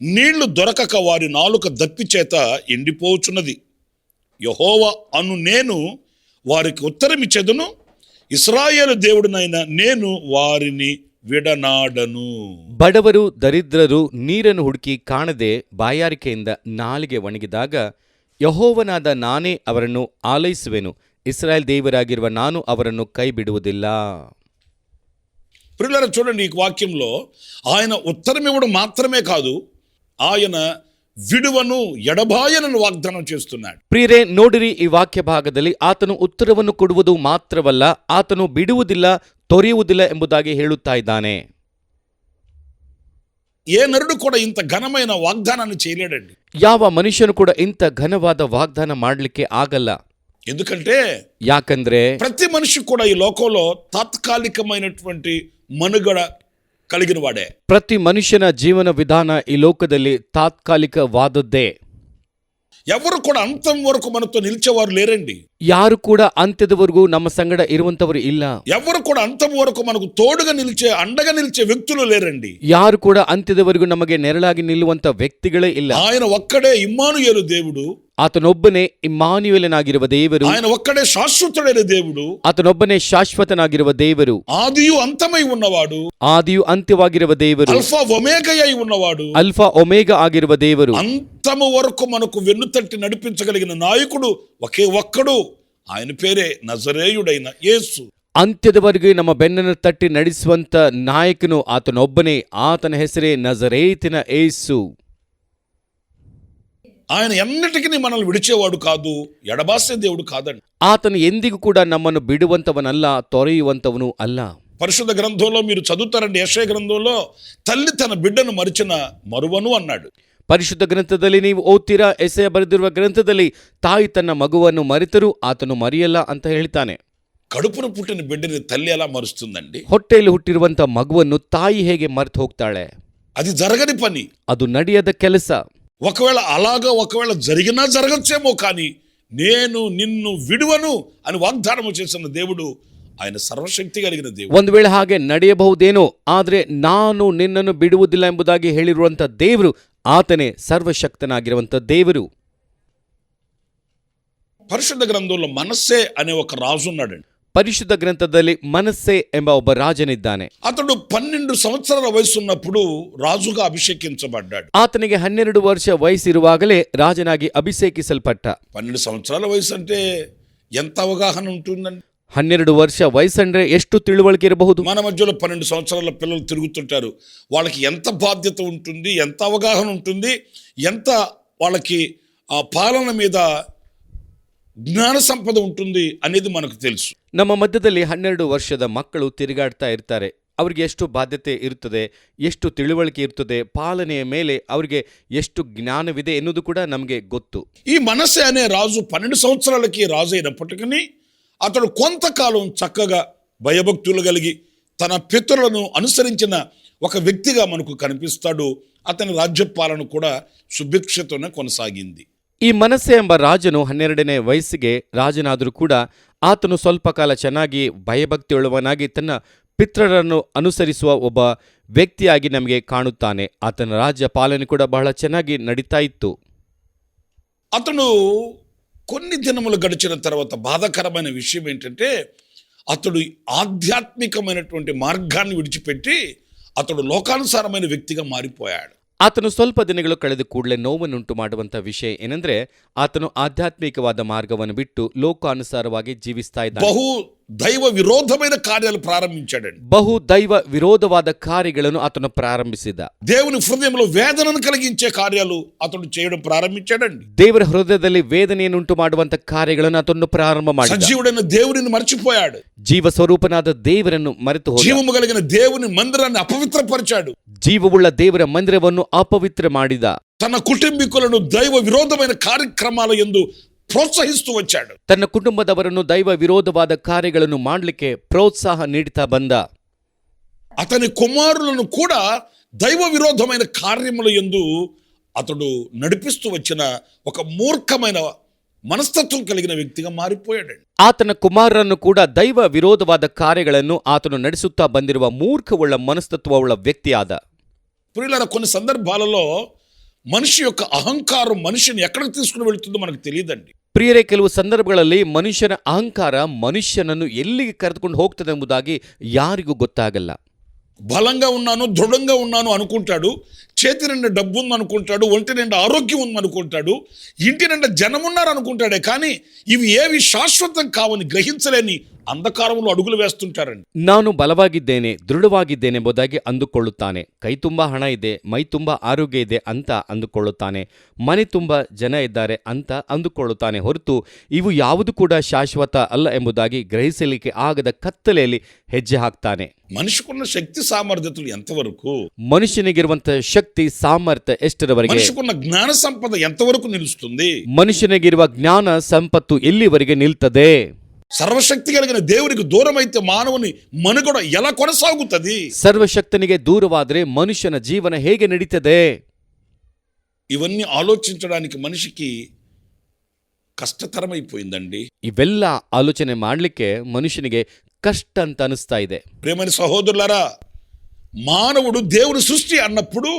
నీళ్లు దొరకక వారి నాలుక దప్పి చేత ఎండిపోచున్నది. యెహోవా అను నేను వారికి ఉత్తరమిచ్చెదను, ఇశ్రాయేలు దేవుడినైన నేను వారిని ವಿಡನಾಡನು. ಬಡವರು ದರಿದ್ರರು ನೀರನ್ನು ಹುಡುಕಿ ಕಾಣದೆ ಬಾಯಾರಿಕೆಯಿಂದ ನಾಲಿಗೆ ಒಣಗಿದಾಗ ಯೆಹೋವನಾದ ನಾನೇ ಅವರನ್ನು ಆಲೈಸುವೆನು, ಇಸ್ರಾಯೇಲ್ ದೇವರಾಗಿರುವ ನಾನು ಅವರನ್ನು ಕೈ ಬಿಡುವುದಿಲ್ಲ. ప్రియులారా, చూడండి, ఈ వాక్యంలో ఆయన ఉత్తరం ఇవ్వడం మాత్రమే కాదు, ఆయన విడువను ఎడబాయనను వాగ్దానం చేస్తున్నాడు. ಪ್ರಿಯರೇ, ನೋಡಿರಿ, ಈ ವಾಕ್ಯ ಭಾಗದಲ್ಲಿ ಆತನು ಉತ್ತರವನ್ನು ಕೊಡುವುದು ಮಾತ್ರವಲ್ಲ, ಆತನು ಬಿಡುವುದಿಲ್ಲ, ತೊರೆಯುವುದಿಲ್ಲ ಎಂಬುದಾಗಿ ಹೇಳುತ್ತಾ ಇದ್ದಾನೆ. ఏ నరుడు కూడా ఇంత ఘనమైన వాగ్దానాన్ని చేయలేడండి. ಯಾವ ಮನುಷ್ಯನು ಕೂಡ ಇಂಥ ಘನವಾದ ವಾಗ್ದಾನ ಮಾಡಲಿಕ್ಕೆ ಆಗಲ್ಲ. ఎందుకంటే ಯಾಕಂದ್ರೆ ప్రతి మనిషి కూడా ఈ లోకంలో తాత్కాలికమైనటువంటి మనుగడ కలిగిన వాడే. ಪ್ರತಿ ಮನುಷ್ಯನ ಜೀವನ ವಿಧಾನ ಈ ಲೋಕದಲ್ಲಿ ತಾತ್ಕಾಲಿಕವಾದದ್ದೇ. ఎవరు కూడా అంతం వరకు మనతో నిలిచేవారు లేరండి. ಯಾರು ಕೂಡ ಅಂತ್ಯದವರೆಗೂ ನಮ್ಮ ಸಂಗಡ ಇರುವಂತವರು ಇಲ್ಲ. ఎవరు కూడా అంతం వరకు మనకు తోడుగా నిలిచే అండగా నిలిచే వ్యక్తులు లేరండి. ಯಾರು ಕೂಡ ಅಂತ್ಯದವರೆಗೂ ನಮಗೆ ನೆರಳಾಗಿ ನಿಲ್ಲುವಂತ ವ್ಯಕ್ತಿಗಳೇ ಇಲ್ಲ. ఆయన ఒక్కడే ఇమ్మానుయేలు దేవుడు. ಆತನೊಬ್ಬನೇ ಇಮ್ಮಾನುವೇಲನಾಗಿರುವ ದೇವರು. ఆయన ఒక్కడే శాశ్వతుడైన దేవుడు. ಆತನೊಬ್ಬನೇ ಶಾಶ್ವತನಾಗಿರುವ ದೇವರು. ఆదియు అంతమై ఉన్నవాడు. ಆದಿಯು ಅಂತ್ಯವಾಗಿರುವ ದೇವರು. అల్ఫా ఒమేగా అయి ఉన్నవాడు. ಅಲ್ಫಾ ಒಮೇಗಾ ಆಗಿರುವ ದೇವರು. అంతము వరకు మనకు వెన్నుతట్టి నడిపించగలిగిన నాయకుడు ఒకే ఒక్కడు. ఆయన పేరే నజరేయుడైన యేసు. ಅಂತ್ಯದವರೆಗೆ ನಮ್ಮ ಬೆನ್ನನ್ನು ತಟ್ಟಿ ನಡೆಸುವಂತ ನಾಯಕನು ಆತನೊಬ್ಬನೇ. ಆತನ ಹೆಸರೇ ನಜರೇತಿನ ಯೇಸು. ఆయన ఎన్నటికీ మనల్ని విడిచేవాడు కాదు, ఎడబాసే దేవుడు కాదండి. ಆತನು ಎಂದಿಗೂ ಕೂಡ ನಮ್ಮನ್ನು ಬಿಡುವಂತವನಲ್ಲ, ತೊರೆಯುವಂತವನು ಅಲ್ಲ. పరిశుద్ధ గ్రంథంలో మీరు చదువుతారండి, యెషయా గ్రంథంలో తల్లి తన బిడ్డను మరిచిన మరువను అన్నాడు. ಪರಿಶುದ್ಧ ಗ್ರಂಥದಲ್ಲಿ ನೀವು ಓದ್ತೀರಾ, ಯೆಶಾಯ ಬರೆದಿರುವ ಗ್ರಂಥದಲ್ಲಿ ತಾಯಿ ತನ್ನ ಮಗುವನ್ನು ಮರೆತರೂ ಆತನು ಮರೆಯಲ್ಲ ಅಂತ ಹೇಳ್ತಾನೆ. కడుపున పుట్టిన బిడ్డని తల్లి ఎలా మరుస్తుందండి? ಹೊಟ್ಟೆಯಲ್ಲಿ ಹುಟ್ಟಿರುವಂತ ಮಗುವನ್ನು ತಾಯಿ ಹೇಗೆ ಮರೆತು ಹೋಗ್ತಾಳೆ? అది జరగని పని. ಅದು ನಡೆಯದ ಕೆಲಸ. ఒకవేళ జరిగినా జరగచ్చేమో, కానీ నేను నిన్ను విడువను అని వాగ్దానం చేసిన దేవుడు ఆయన సర్వశక్తి కలిగిన దేవుడు. ಒಂದು ವೇಳೆ ಹಾಗೆ ನಡೆಯಬಹುದೇನೋ, ಆದರೆ ನಾನು ನಿನ್ನನ್ನು ಬಿಡುವುದಿಲ್ಲ ಎಂಬುದಾಗಿ ಹೇಳಿರುವಂತ ದೇವರು ಆತನೇ ಸರ್ವಶಕ್ತನಾಗಿರುವಂತ ದೇವರು. పరిశుద్ధ గ్రంథంలో మనస్సే అనే ఒక రాజు ఉన్నాడండి. ಪರಿಶುದ್ಧ ಗ್ರಂಥದಲ್ಲಿ ಮನಸ್ಸೆ ಎಂಬ ಒಬ್ಬ ರಾಜನಿದ್ದಾನೆ. అతడు 12 సంవత్సరాల వయసు ఉన్నప్పుడు రాజుగా అభిషేకించబడ్డాడు. ಆತನಿಗೆ 12 ವರ್ಷ ವಯಸ್ಸಿರುವಾಗಲೇ ರಾಜನಾಗಿ ಅಭಿಷೇಕಿಸಲ್ಪಟ್ಟ. 12 సంవత్సరాల వయసు అంటే ఎంత అవగాహన ఉంటుందండి? 12 ವರ್ಷ ವಯಸ್ಸಂದ್ರೆ ಎಷ್ಟು ತಿಳುವಳಿಕೆ ಇರಬಹುದು? మన మధ్యలో 12 సంవత్సరాల పిల్లలు తిరుగుతుంటారు. వాళ్ళకి ఎంత బాధ్యత ఉంటుంది, ఎంత అవగాహన ఉంటుంది, ఎంత వాళ్ళకి ఆ పాలన మీద ಜ್ಞಾನ ಸಂಪದ ఉంటుంది అనేది మనకు తెలుసు. ನಮ್ಮ ಮಧ್ಯದಲ್ಲಿ 12 ವರ್ಷದ ಮಕ್ಕಳು ತಿರುಗಾಡ್ತಾ ಇರ್ತಾರೆ. ಅವರಿಗೆ ಎಷ್ಟು ಬಾಧ್ಯತೆ ಇರುತ್ತದೆ, ಎಷ್ಟು ತಿಳುವಳಿಕೆ ಇರುತ್ತದೆ, ಪಾಲನೆಯ ಮೇಲೆ ಅವರಿಗೆ ಎಷ್ಟು ಜ್ಞಾನವಿದೆ ಎನ್ನುವುದು ಕೂಡ ನಮಗೆ ಗೊತ್ತು. ఈ మనస్సే అనే రాజు 12 సంవత్సరాలకి రాజు అయినప్పటికీ అతడు కొంతకాలం చక్కగా భయభక్తులు కలిగి తన పితరులను అనుసరించిన ఒక వ్యక్తిగా మనకు కనిపిస్తాడు. అతని రాజ్యపాలన కూడా సుభిక్షతోనే కొనసాగింది. ಈ ಮನಸ್ಸೆ ಎಂಬ ರಾಜನು 12ನೇ ವಯಸ್ಸಿಗೆ ರಾಜನಾದರೂ ಕೂಡ ಆತನು ಸ್ವಲ್ಪ ಕಾಲ ಚೆನ್ನಾಗಿ ಭಯಭಕ್ತಿಯುಳ್ಳವನಾಗಿ ತನ್ನ ಪಿತೃರನ್ನು ಅನುಸರಿಸುವ ಒಬ್ಬ ವ್ಯಕ್ತಿಯಾಗಿ ನಮಗೆ ಕಾಣುತ್ತಾನೆ. ಆತನ ರಾಜ್ಯ ಪಾಲನೆ ಕೂಡ ಬಹಳ ಚೆನ್ನಾಗಿ ನಡೀತಾ ಇತ್ತು. అతను కొన్ని దినములు గడిచిన తర్వాత బాధాకరమైన విషయం ఏంటంటే, అతడు ఆధ్యాత్మికమైనటువంటి మార్గాన్ని విడిచిపెట్టి అతడు లోకానుసారమైన వ్యక్తిగా మారిపోయాడు. ಆತನು ಸ್ವಲ್ಪ ದಿನಗಳು ಕಳೆದ ಕೂಡಲೇ ನೋವನ್ನುಂಟು ಮಾಡುವಂಥ ವಿಷಯ ಏನೆಂದ್ರೆ, ಆತನು ಆಧ್ಯಾತ್ಮಿಕವಾದ ಮಾರ್ಗವನ್ನು ಬಿಟ್ಟು ಲೋಕಾನುಸಾರವಾಗಿ ಜೀವಿಸ್ತಾ ಇದ್ದಾನೆ. బహు దైవ విరోధమైన కార్యాలు ప్రారంభించాడండి. ಬಹು ದೈವ ವಿರೋಧವಾದ ಕಾರ್ಯಗಳನ್ನು ಆತನು ಪ್ರಾರಂಭಿಸಿದ. దేవుని హృదయంలో వేదనను కలిగించే కార్యాలు అతడు చేయడం ప్రారంభించాడండి. ದೇವರ ಹೃದಯದಲ್ಲಿ ವೇದನೆಯನ್ನುಂಟು ಮಾಡುವಂತ ಕಾರ್ಯಗಳನ್ನು ಆತನು ಪ್ರಾರಂಭ ಮಾಡಿದ. సజీవుడైన దేవుడిని మర్చిపోయాడు. ಜೀವ ಸ್ವರೂಪನಾದ ದೇವರನ್ನು ಮರೆತು ಹೋದ. జీవము కలిగిన దేవుని మందిరాన్ని అపవిత్రపరిచాడు. ಜೀವವುಳ್ಳ ದೇವರ ಮಂದಿರವನ್ನು ಅಪವಿತ್ರ ಮಾಡಿದ. తన కుటుంబీకులను దైవ విరోధమైన కార్యక్రమాల యందు ప్రోత్సహిస్తూ వచ్చాడు. ತನ್ನ ಕುಟುಂಬದವರನ್ನು ದೈವ ವಿರೋಧವಾದ ಕಾರ್ಯಗಳನ್ನು ಮಾಡಲಿಕ್ಕೆ ಪ್ರೋತ್ಸಾಹ ನೀಡುತ್ತಾ ಬಂದ. అతని కుమారులను కూడా దైవ విరోధమైన కార్యముల యందు అతడు నడిపిస్తూ వచ్చిన ఒక మూర్ఖమైన మనస్తత్వం కలిగిన వ్యక్తిగా మారిపోయాడండి. ಆತನ ಕುಮಾರರನ್ನು ಕೂಡ ದೈವ ವಿರೋಧವಾದ ಕಾರ್ಯಗಳನ್ನು ಆತನು ನಡೆಸುತ್ತಾ ಬಂದಿರುವ ಮೂರ್ಖವುಳ್ಳ ಮನಸ್ತತ್ವವುಳ್ಳ ವ್ಯಕ್ತಿಯಾದ. ప్రియులారా, కొన్ని సందర్భాలలో మనిషి యొక్క అహంకారం మనిషిని ఎక్కడికి తీసుకుని వెళుతుందో మనకు తెలియదండి. ಪ್ರಿಯರೇ, ಕೆಲವು ಸಂದರ್ಭಗಳಲ್ಲಿ ಮನುಷ್ಯನ ಅಹಂಕಾರ ಮನುಷ್ಯನನ್ನು ಎಲ್ಲಿಗೆ ಕರೆದುಕೊಂಡು ಹೋಗ್ತದೆ ಎಂಬುದಾಗಿ ಯಾರಿಗೂ ಗೊತ್ತಾಗಲ್ಲ. బలంగా ఉన్నాను, దృఢంగా ఉన్నాను అనుకుంటాడు, చేతి నిండా డబ్బు ఉంది అనుకుంటాడు, ఒంటి నిండా ఆరోగ్యం ఉంది అనుకుంటాడు, ఇంటి నిండా జనం ఉన్నారు అనుకుంటాడే, కానీ ఇవి ఏవి శాశ్వతం కావని గ్రహించలేని ಅಂಧಕಾರವನ್ನು ಅಡುಗುಲು ವೇಸ್ತುಂಟಾರಂడి. ನಾನು ಬಲವಾಗಿದ್ದೇನೆ, ದೃಢವಾಗಿದ್ದೇನೆ ಎಂಬುದಾಗಿ ಅಂದುಕೊಳ್ಳುತ್ತಾನೆ. ಕೈ ತುಂಬ ಹಣ ಇದೆ, ಮೈ ತುಂಬ ಆರೋಗ್ಯ ಇದೆ ಅಂತ ಅಂದುಕೊಳ್ಳುತ್ತಾನೆ. ಮನೆ ತುಂಬ ಜನ ಇದ್ದಾರೆ ಅಂತ ಅಂದುಕೊಳ್ಳುತ್ತಾನೆ. ಹೊರತು ಇವು ಯಾವುದು ಕೂಡ ಶಾಶ್ವತ ಅಲ್ಲ ಎಂಬುದಾಗಿ ಗ್ರಹಿಸಲಿಕ್ಕೆ ಆಗದ ಕತ್ತಲೆಯಲ್ಲಿ ಹೆಜ್ಜೆ ಹಾಕ್ತಾನೆ. ಮನುಷ್ಯಕುನ್ನ ಶಕ್ತಿ ಸಾಮರ್ಥ್ಯಗಳು ಎಂತವರೆಗೂ, ಮನುಷ್ಯನಿಗಿರುವಂತಹ ಶಕ್ತಿ ಸಾಮರ್ಥ್ಯ ಎಷ್ಟರವರೆಗೆ, ಮನುಷ್ಯಕುನ್ನ ಜ್ಞಾನ ಸಂಪದ ಎಂತವರೆಗೂ ನಿಲ್ಲಿಸುತ್ತದೆ, ಮನುಷ್ಯನಿಗಿರುವ ಜ್ಞಾನ ಸಂಪತ್ತು ಎಲ್ಲಿವರೆಗೆ ನಿಲ್ತದೆ. ಸರ್ವಶಕ್ತಿ కలిగిన దేవునికి దూరమైతే మానవుని మనుగడ ఎలా కొనసాగుతుంది? ಸರ್ವಶಕ್ತನಿಗೆ ದೂರವಾದರೆ ಮನುಷ್ಯನ ಜೀವನ ಹೇಗೆ ನಡೀತದೆ? ఇవన్నీ ఆలోచించడానికి మనిషికి కష్టతరమైపోయిందండి. ಇವೆಲ್ಲ ಆಲೋಚನೆ ಮಾಡಲಿಕ್ಕೆ ಮನುಷ್ಯನಿಗೆ ಕಷ್ಟ ಅಂತ ಅನಿಸ್ತಾ ಇದೆ. ప్రియమైన సహోదరులారా, మానవుడు దేవుని సృష్టి అన్నప్పుడు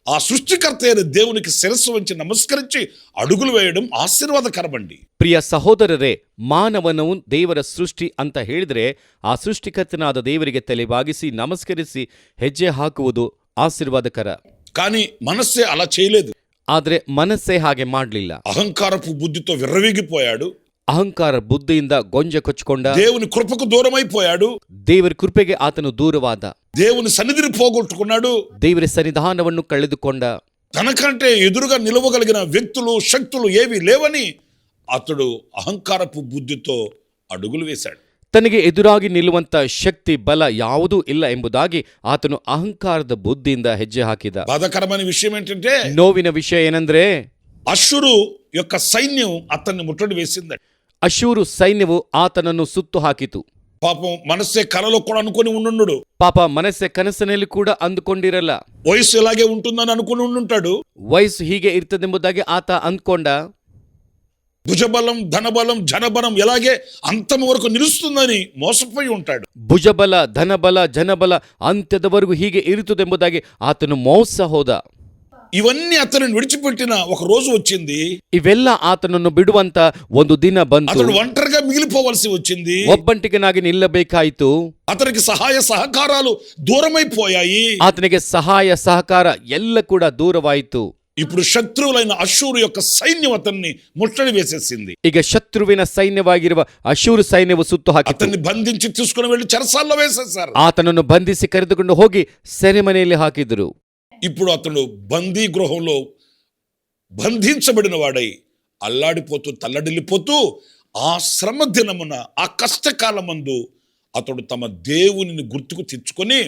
ఆ సృష్టికర్త అయిన దేవునికి శిరస్సు వంచి నమస్కరించి అడుగులు వేయడం ఆశీర్వాదకరమండి. ಪ್ರಿಯ ಸಹೋದರರೇ, ಮಾನವನು ದೇವರ ಸೃಷ್ಟಿ ಅಂತ ಹೇಳಿದರೆ ಆ ಸೃಷ್ಟಿಕರ್ತನಾದ ದೇವರಿಗೆ ತಲೆಬಾಗಿಸಿ ನಮಸ್ಕರಿಸಿ ಹೆಜ್ಜೆ ಹಾಕುವುದು ಆಶೀರ್ವಾದಕರ. కానీ మనస్సే అలా చేయలేదు. ಆದರೆ ಮನಸ್ಸೇ ಹಾಗೆ ಮಾಡಲಿಲ್ಲ. అహంకారపు బుద్ధితో విర్రవీగిపోయాడు. ಅಹಂಕಾರ ಬುದ್ಧಿಯಿಂದ ಗೊಂಜ ಕೊಚ್ಕೊಂಡ, దేవుని కృపకు దూరమైపోయాడు. ದೇವರ ಕೃಪೆಗೆ ಆತನು ದೂರವಾದ, దేవుని సన్నిధిని పోగొట్టుకున్నాడు. ದೇವರ ಸನ್ನಿಧಾನವನ್ನು ಕಳೆದುಕೊಂಡ, తనకంటే ఎదురుగా నిలవగలిగిన వ్యక్తులు శక్తులు ఏవి లేవని అతడు అహంకారపు బుద్ధితో అడుగులు వేశాడు. ತನಗೆ ಎದುರಾಗಿ ನಿಲ್ಲುವಂತ ಶಕ್ತಿ ಬಲ ಯಾವುದೂ ಇಲ್ಲ ಎಂಬುದಾಗಿ ಆತನು ಅಹಂಕಾರದ ಬುದ್ಧಿಯಿಂದ ಹೆಜ್ಜೆ ಹಾಕಿದ. బాధాకరమైన విషయం ఏంటంటే, ನೋವಿನ ವಿಷಯ ಏನಂದ್ರೆ, అశ్షూరు యొక్క సైన్యం అతన్ని ముట్టడి వేసింది. ಅಶೂರು ಸೈನ್ಯವು ಆತನನ್ನು ಸುತ್ತು ಹಾಕಿತು. పాపం మనస్సే కలలో కూడా అనుకుని ఉండుండు. ಪಾಪ ಮನಸ್ಸೆ ಕನಸಿನಲ್ಲಿ ಕೂಡ ಅಂದುಕೊಂಡಿರಲ್ಲ. వయసు ఇలాగే ఉంటుందని అనుకుని ఉండుంటాడు. ವಯಸ್ಸು ಹೀಗೆ ಇರ್ತದೆಂಬುದಾಗಿ ಆತ ಅಂದ್ಕೊಂಡ. భుజబలం ధనబలం జనబలం ఎలాగే అంతం వరకు నిలుస్తుందని మోసపోయి ఉంటాడు. ಭುಜಬಲ ಧನಬಲ ಜನಬಲ ಅಂತ್ಯದವರೆಗೂ ಹೀಗೆ ಇರುತ್ತದೆಂಬುದಾಗಿ ಆತನು ಮೋಸ ಹೋದ. ఇవన్నీ అతనిని విడిచిపెట్టిన ఒక రోజు వచ్చింది. ಇವೆಲ್ಲ ಆತನನ್ನು ಬಿಡುವಂತ ಒಂದು ದಿನ ಬಂತು. అతడు ఒంటరిగా మిగిలిపోవలసి వచ్చింది. ಒಬ್ಬಂಟಿಗನಾಗಿ ನಿಲ್ಲಬೇಕಾಯಿತು. అతనికి సహాయ సహకారాలు దూరమైపోయాయి. ಆತನಿಗೆ ಸಹಾಯ ಸಹಕಾರ ಎಲ್ಲ ಕೂಡ ದೂರವಾಯಿತು. ఇప్పుడు శత్రువులైన అశ్షూరు యొక్క సైన్యం అతన్ని ముట్టడి వేసేసింది. ಈಗ ಶತ್ರುವಿನ ಸೈನ್ಯವಾಗಿರುವ ಅಶೂರು ಸೈನ್ಯವು ಸುತ್ತು ಹಾಕಿತು. అతన్ని బంధించి తీసుకుని వెళ్లి చెరసాల్లో వేసేశారు. ಆತನನ್ನು ಬಂಧಿಸಿ ಕರೆದುಕೊಂಡು ಹೋಗಿ ಸೆರೆಮನೆಯಲ್ಲಿ ಹಾಕಿದರು. ఇప్పుడు అతడు బందీ గృహంలో బంధించబడిన వాడై అల్లాడిపోతూ తల్లడిల్లిపోతూ ఆ శ్రమ దినమున ఆ కష్టకాలమందు అతడు తమ దేవునిని గుర్తుకు తెచ్చుకొని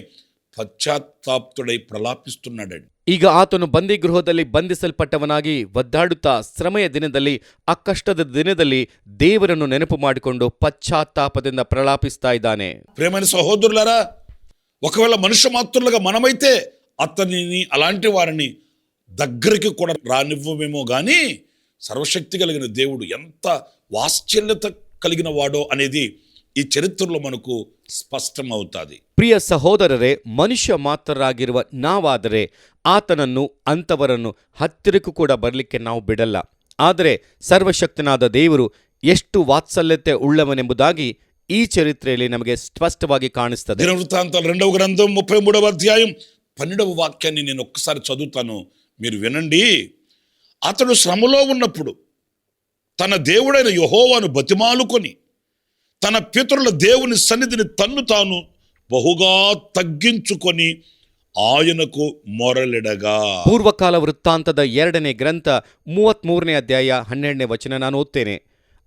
పశ్చాత్తాప్తుడై ప్రలాపిస్తున్నాడండి. ಈಗ ಆತನು ಬಂದಿಗೃಹದಲ್ಲಿ ಬಂಧಿಸಲ್ಪಟ್ಟವನಾಗಿ ಒದ್ದಾಡುತ್ತಾ ಶ್ರಮೆಯ ದಿನದಲ್ಲಿ, ಆ ಕಷ್ಟದ ದಿನದಲ್ಲಿ ದೇವರನ್ನು ನೆನಪು ಮಾಡಿಕೊಂಡು ಪಶ್ಚಾತ್ತಾಪದಿಂದ ಪ್ರಲಾಪಿಸ್ತಾ ಇದ್ದಾನೆ. ప్రియమైన సహోదరులారా, ఒకవేళ మనుష్య మాత్రులుగా మనమైతే అతనిని అలాంటి వారిని దగ్గరికి కూడా రానివ్వమేమో గాని సర్వశక్తి కలిగిన దేవుడు ఎంత వాత్సల్యత కలిగిన వాడో అనేది ఈ చరిత్రలో మనకు ಸ್ಪಷ್ಟಮೌತಾದಿ. ಪ್ರಿಯ ಸಹೋದರರೇ, ಮನುಷ್ಯ ಮಾತ್ರರಾಗಿರುವ ನಾವಾದರೆ ಆತನನ್ನು ಅಂಥವರನ್ನು ಹತ್ತಿರಕ್ಕೂ ಕೂಡ ಬರಲಿಕ್ಕೆ ನಾವು ಬಿಡಲ್ಲ. ಆದರೆ ಸರ್ವಶಕ್ತನಾದ ದೇವರು ಎಷ್ಟು ವಾತ್ಸಲ್ಯತೆ ಉಳ್ಳವನೆಂಬುದಾಗಿ ಈ ಚರಿತ್ರೆಯಲ್ಲಿ ನಮಗೆ ಸ್ಪಷ್ಟವಾಗಿ ಕಾಣಿಸ್ತದೆ. దినవృత్తాంతాలు 2వ గ్రంథం 33వ అధ్యాయం 12వ వాక్యాన్ని నేను ఒక్కసారి చదువుతాను, మీరు వినండి. అతడు శ్రమలో ఉన్నప్పుడు తన దేవుడైన యెహోవాను బతిమాలుకొని తన పితరుల దేవుని సన్నిధిని తన్ను తాను బహుగా తగ్గించుకొని ఆయనకు ಮೊರಲಿಡಗಾ. ಪೂರ್ವಕಾಲ ವೃತ್ತಾಂತದ 2ನೇ ಗ್ರಂಥ 33ನೇ ಅಧ್ಯಾಯ 12ನೇ ವಚನ ನಾನು ಓದ್ತೇನೆ.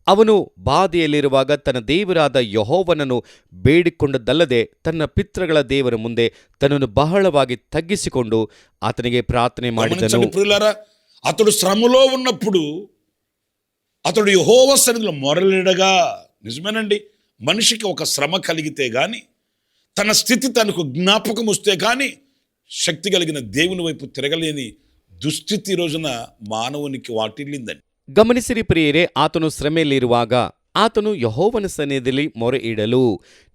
ಅವನು ಬಾಧೆಯಲ್ಲಿರುವಾಗ ತನ್ನ ದೇವರಾದ ಯೆಹೋವನನ್ನು ಬೇಡಿಕೊಂಡದ್ದಲ್ಲದೆ ತನ್ನ ಪಿತೃಗಳ ದೇವರ ಮುಂದೆ ತನ್ನನ್ನು ಬಹಳವಾಗಿ ತಗ್ಗಿಸಿಕೊಂಡು ಆತನಿಗೆ ಪ್ರಾರ್ಥನೆ ಮಾಡಿದನು. అతడు శ్రమలో ఉన్నప్పుడు అతడు యెహోవా సన్నిధిలో మొరలిడగా. నిజమేనండి, మనిషికి ఒక శ్రమ కలిగితే గాని, తన స్థితి తనకు జ్ఞాపకం వస్తే గాని శక్తి కలిగిన దేవుని వైపు తిరగలేని దుస్థితి రోజున మానవునికి వాటిల్లిందండి. ಗಮನಿಸಿರಿ ಪ್ರಿಯರೇ, ಆತನು ಶ್ರಮೆಯಲ್ಲಿರುವಾಗ ಆತನು ಯೆಹೋವನ ಸನ್ನಿಧಿಯಲ್ಲಿ ಮೊರೆ ಇಡಲು.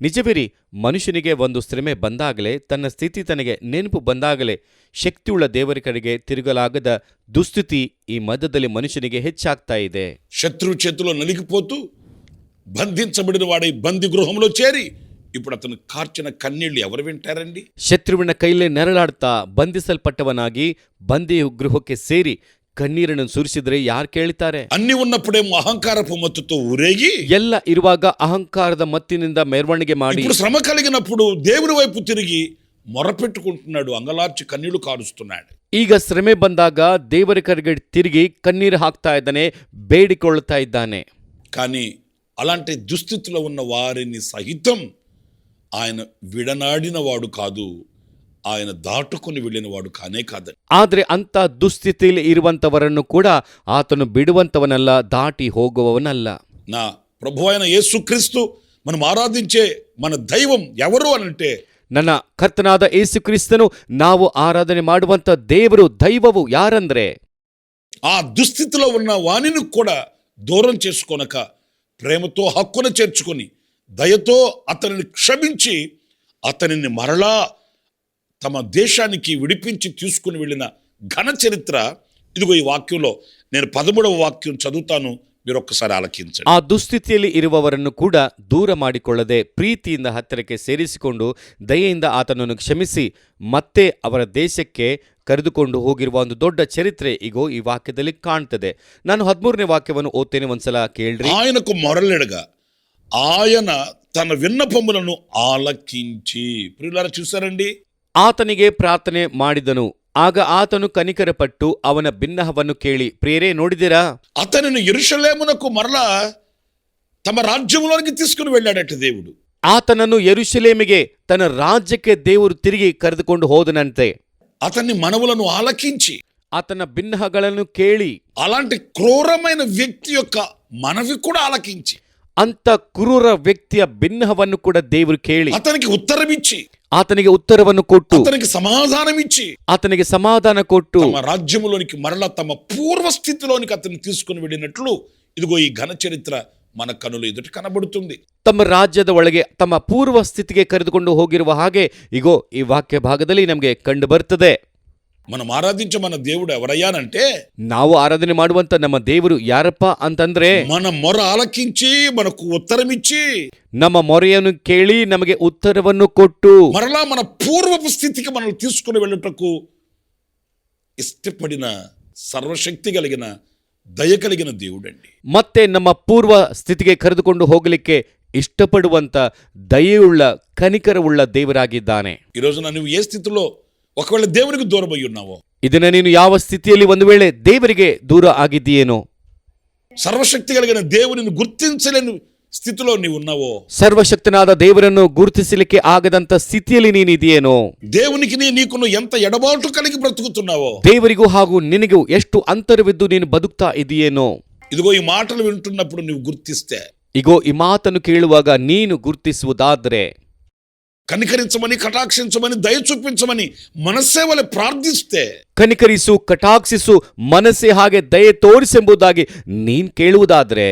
ನಿಜವಿರಿ, ಮನುಷ್ಯನಿಗೆ ಒಂದು ಶ್ರಮೆ ಬಂದಾಗಲೇ, ತನ್ನ ಸ್ಥಿತಿ ತನಗೆ ನೆನಪು ಬಂದಾಗಲೇ ಶಕ್ತಿಯುಳ್ಳ ದೇವರ ಕಡೆಗೆ ತಿರುಗಲಾಗದ ದುಸ್ಥಿತಿ ಈ ಮಧ್ಯದಲ್ಲಿ ಮನುಷ್ಯನಿಗೆ ಹೆಚ್ಚಾಗ್ತಾ ಇದೆ. శత్రువు చేతిలో నలిగిపోతూ బంధించబడిన వాడై బంది గృహంలో చేరి ఇప్పుడు అతను కార్చిన కన్నీళ్లు ఎవరు వింటారండి? ಶತ್ರುವಿನ ಕೈಲೇ ನೆರಳಾಡ್ತಾ ಬಂಧಿಸಲ್ಪಟ್ಟವನಾಗಿ ಬಂದಿ ಗೃಹಕ್ಕೆ ಸೇರಿ ಕಣ್ಣೀರನ್ನು ಸುರಿಸಿದ್ರೆ ಯಾರು ಕೇಳ್ತಾರೆ? అన్ని ఉన్నప్పుడేమో అహంకారపు మత్తుతో ఊరేగి, ಎಲ್ಲ ಇರುವಾಗ ಅಹಂಕಾರದ ಮತ್ತಿನಿಂದ ಮೆರವಣಿಗೆ ಮಾಡಿ, ఇప్పుడు శ్రమ కలిగినప్పుడు దేవుని వైపు తిరిగి మొరపెట్టుకుంటున్నాడు, అంగలార్చి కన్నీళ్లు కారుస్తున్నాడు. ಈಗ ಶ್ರಮೆ ಬಂದಾಗ ದೇವರ ಕಡೆಗೆ ತಿರುಗಿ ಕಣ್ಣೀರು ಹಾಕ್ತಾ ಇದ್ದಾನೆ, ಬೇಡಿಕೊಳ್ಳುತ್ತಾ ಇದ್ದಾನೆ. కానీ అలాంటి దుస్థితిలో ఉన్న వారిని సహితం ఆయన విడనాడిన వాడు కాదు, ఆయన దాటుకొని వెళ్ళిన వాడు కానే కాదని. ಆದರೆ ಅಂತ ದುಸ್ಥಿತಿಯಲ್ಲಿ ಇರುವಂತವರನ್ನು ಕೂಡ ಆತನು ಬಿಡುವಂತವನಲ್ಲ, ದಾಟಿ ಹೋಗುವವನಲ್ಲ. నా ప్రభు అయిన యేసుక్రీస్తు మనం ఆరాధించే మన దైవం ఎవరు అనంటే, ನನ್ನ ಕರ್ತನಾದ ಯೇಸು ಕ್ರಿಸ್ತನು ನಾವು ಆರಾಧನೆ ಮಾಡುವಂತ ದೇವರು, ದೈವವು ಯಾರಂದ್ರೆ ఆ దుస్థితిలో ఉన్న వాణిని కూడా దూరం చేసుకొనక ప్రేమతో హక్కున చేర్చుకొని దయతో అతనిని క్షమించి అతనిని మరలా తమ దేశానికి విడిపించి తీసుకుని వెళ్ళిన ఘన చరిత్ర. ఇదిగో ఈ వాక్యంలో నేను 13వ వాక్యం చదువుతాను, మీరు ಒಕ್ಕಸಾರಿ ಆಲಕಿಂಚಂడి. ಆ ದುಸ್ಥಿತಿಯಲ್ಲಿ ಇರುವವರನ್ನು ಕೂಡ ದೂರ ಮಾಡಿಕೊಳ್ಳದೆ ಪ್ರೀತಿಯಿಂದ ಹತ್ತಿರಕ್ಕೆ ಸೇರಿಸಿಕೊಂಡು ದಯೆಯಿಂದ ಆತನನ್ನು ಕ್ಷಮಿಸಿ ಮತ್ತೆ ಅವರ ದೇಶಕ್ಕೆ ಕರೆದುಕೊಂಡು ಹೋಗಿರುವ ಒಂದು ದೊಡ್ಡ ಚರಿತ್ರೆ ಈಗೋ ಈ ವಾಕ್ಯದಲ್ಲಿ ಕಾಣ್ತದೆ. ನಾನು 13ನೇ ವಾಕ್ಯವನ್ನು ಓದ್ತೇನೆ, ಒಂದ್ಸಲ ಕೇಳ್ರಿ. ఆయనకు మొరలెడగా ఆయన తన విన్నపములను ఆలకించి. ప్రియులారా చూసారండి, ಆತನಿಗೆ ಪ್ರಾರ್ಥನೆ ಮಾಡಿದನು, ಆಗ ಆತನು ಕನಿಕರಪಟ್ಟು ಅವನ ಬಿನ್ನಹವನ್ನು ಕೇಳಿ. ಪ್ರಿಯರೇ, ನೋಡಿದಿರಾ? అతనిని యెరూషలేమునకు మరలా తమ రాజ్యంలోనికి తీసుకుని వెళ్ళాడట దేవుడు. ಆತನನ್ನು ಯೆರೂಷಲೇಮಿಗೆ ತನ್ನ ರಾಜ್ಯಕ್ಕೆ ದೇವರು ತಿರುಗಿ ಕರೆದುಕೊಂಡು ಹೋದನಂತೆ. అతన్ని మనవులను ఆలకించి, ಆತನ ಬಿನ್ನಹಗಳನ್ನು ಕೇಳಿ, అలాంటి క్రూరమైన వ్యక్తి యొక్క మనవి కూడా ఆలకించి, ಅಂತ ಕ್ರೂರ ವ್ಯಕ್ತಿಯ ಬಿನ್ನಹವನ್ನು ಕೂಡ ದೇವರು ಕೇಳಿ అతనికి ఉత్తరం ఇచ్చి, ಆತನಿಗೆ ಉತ್ತರವನ್ನು ಕೊಟ್ಟು, అతనికి సమాధానం ఇచ్చి, ಆತನಿಗೆ ಸಮಾಧಾನ ಕೊಟ್ಟು తమ రాజ్యములోనికి మరలా తమ పూర్వ స్థితిలోనికి అతన్ని తీసుకుని వెళ్ళినట్లు ఇదిగో ఈ ఘన చరిత్ర మన కనుల ఎదుట కనబడుతుంది. ತಮ್ಮ ರಾಜ್ಯದ ಒಳಗೆ ತಮ್ಮ ಪೂರ್ವ ಸ್ಥಿತಿಗೆ ಕರೆದುಕೊಂಡು ಹೋಗಿರುವ ಹಾಗೆ ಇಗೋ ಈ ವಾಕ್ಯ ಭಾಗದಲ್ಲಿ ನಮಗೆ ಕಂಡು ಬರ್ತದೆ. మనం ఆరాధించే మన దేవుడు ఎవరయ్యానంటే, ನಾವು ಆರಾಧನೆ ಮಾಡುವಂತ ನಮ್ಮ ದೇವರು ಯಾರಪ್ಪ ಅಂತಂದ್ರೆ, మన మొర ఆలకించి మనకు ఉత్తరం ఇచ్చి ನಮ್ಮ ಮೊರೆಯನ್ನು ಕೇಳಿ ನಮಗೆ ಉತ್ತರವನ್ನು ಕೊಟ್ಟು మరలా మన పూర్వపు స్థితికి మనల్ని తీసుకుని వెళ్ళుటకు ఇష్టపడిన సర్వశక్తి కలిగిన దయ కలిగిన దేవుడండి. ಮತ್ತೆ ನಮ್ಮ ಪೂರ್ವ ಸ್ಥಿತಿಗೆ ಕರೆದುಕೊಂಡು ಹೋಗಲಿಕ್ಕೆ ಇಷ್ಟಪಡುವಂತ ದಯೆಯುಳ್ಳ ಕನಿಕರವುಳ್ಳ ದೇವರಾಗಿದ್ದಾನೆ. ఈ రోజున నువ్వు ఏ స్థితిలో ఒకవేళ దేవునికి దూరం అయి ఉన్నావో, ಇದನ್ನ ನೀನು ಯಾವ ಸ್ಥಿತಿಯಲ್ಲಿ ಒಂದು ವೇಳೆ ದೇವರಿಗೆ ದೂರ ಆಗಿದ್ದೀಯೇನೋ, సర్వశక్తి కలిగిన దేవునిని గుర్తించలేని స్థితిలో నీవు ఉన్నావో, ಸರ್ವಶಕ್ತನಾದ ದೇವರನ್ನು ಗುರುತಿಸಲಿಕ್ಕೆ ಆಗದಂತ ಸ್ಥಿತಿಯಲ್ಲಿ ನೀನಿದೆಯೇನೋ, దేవునికి నీకును ఎంత ఎడబాటు కలిగి బ్రతుకుతున్నావో, ದೇವರಿಗೂ ಹಾಗೂ ನಿನಗೂ ಎಷ್ಟು ಅಂತರವಿದ್ದು ನೀನು ಬದುಕ್ತಾ ಇದೆಯೇನೋ, ఇదిగో ఈ మాటలు వింటున్నప్పుడు నీవు గుర్తిస్తే, ಇಗೋ ಈ ಮಾತನ್ನು ಕೇಳುವಾಗ ನೀನು ಗುರುತಿಸುವುದಾದ್ರೆ, కనికరించమని కటాక్షించమని దయ చూపించమని మనస్సే వలె ప్రార్థిస్తే, ಕನಿಕರಿಸು, ಕಟಾಕ್ಷಿಸು, ಮನಸ್ಸೇ ಹಾಗೆ ದಯೆ ತೋರಿಸೆಂಬುದಾಗಿ ನೀನ್ ಕೇಳುವುದಾದ್ರೆ,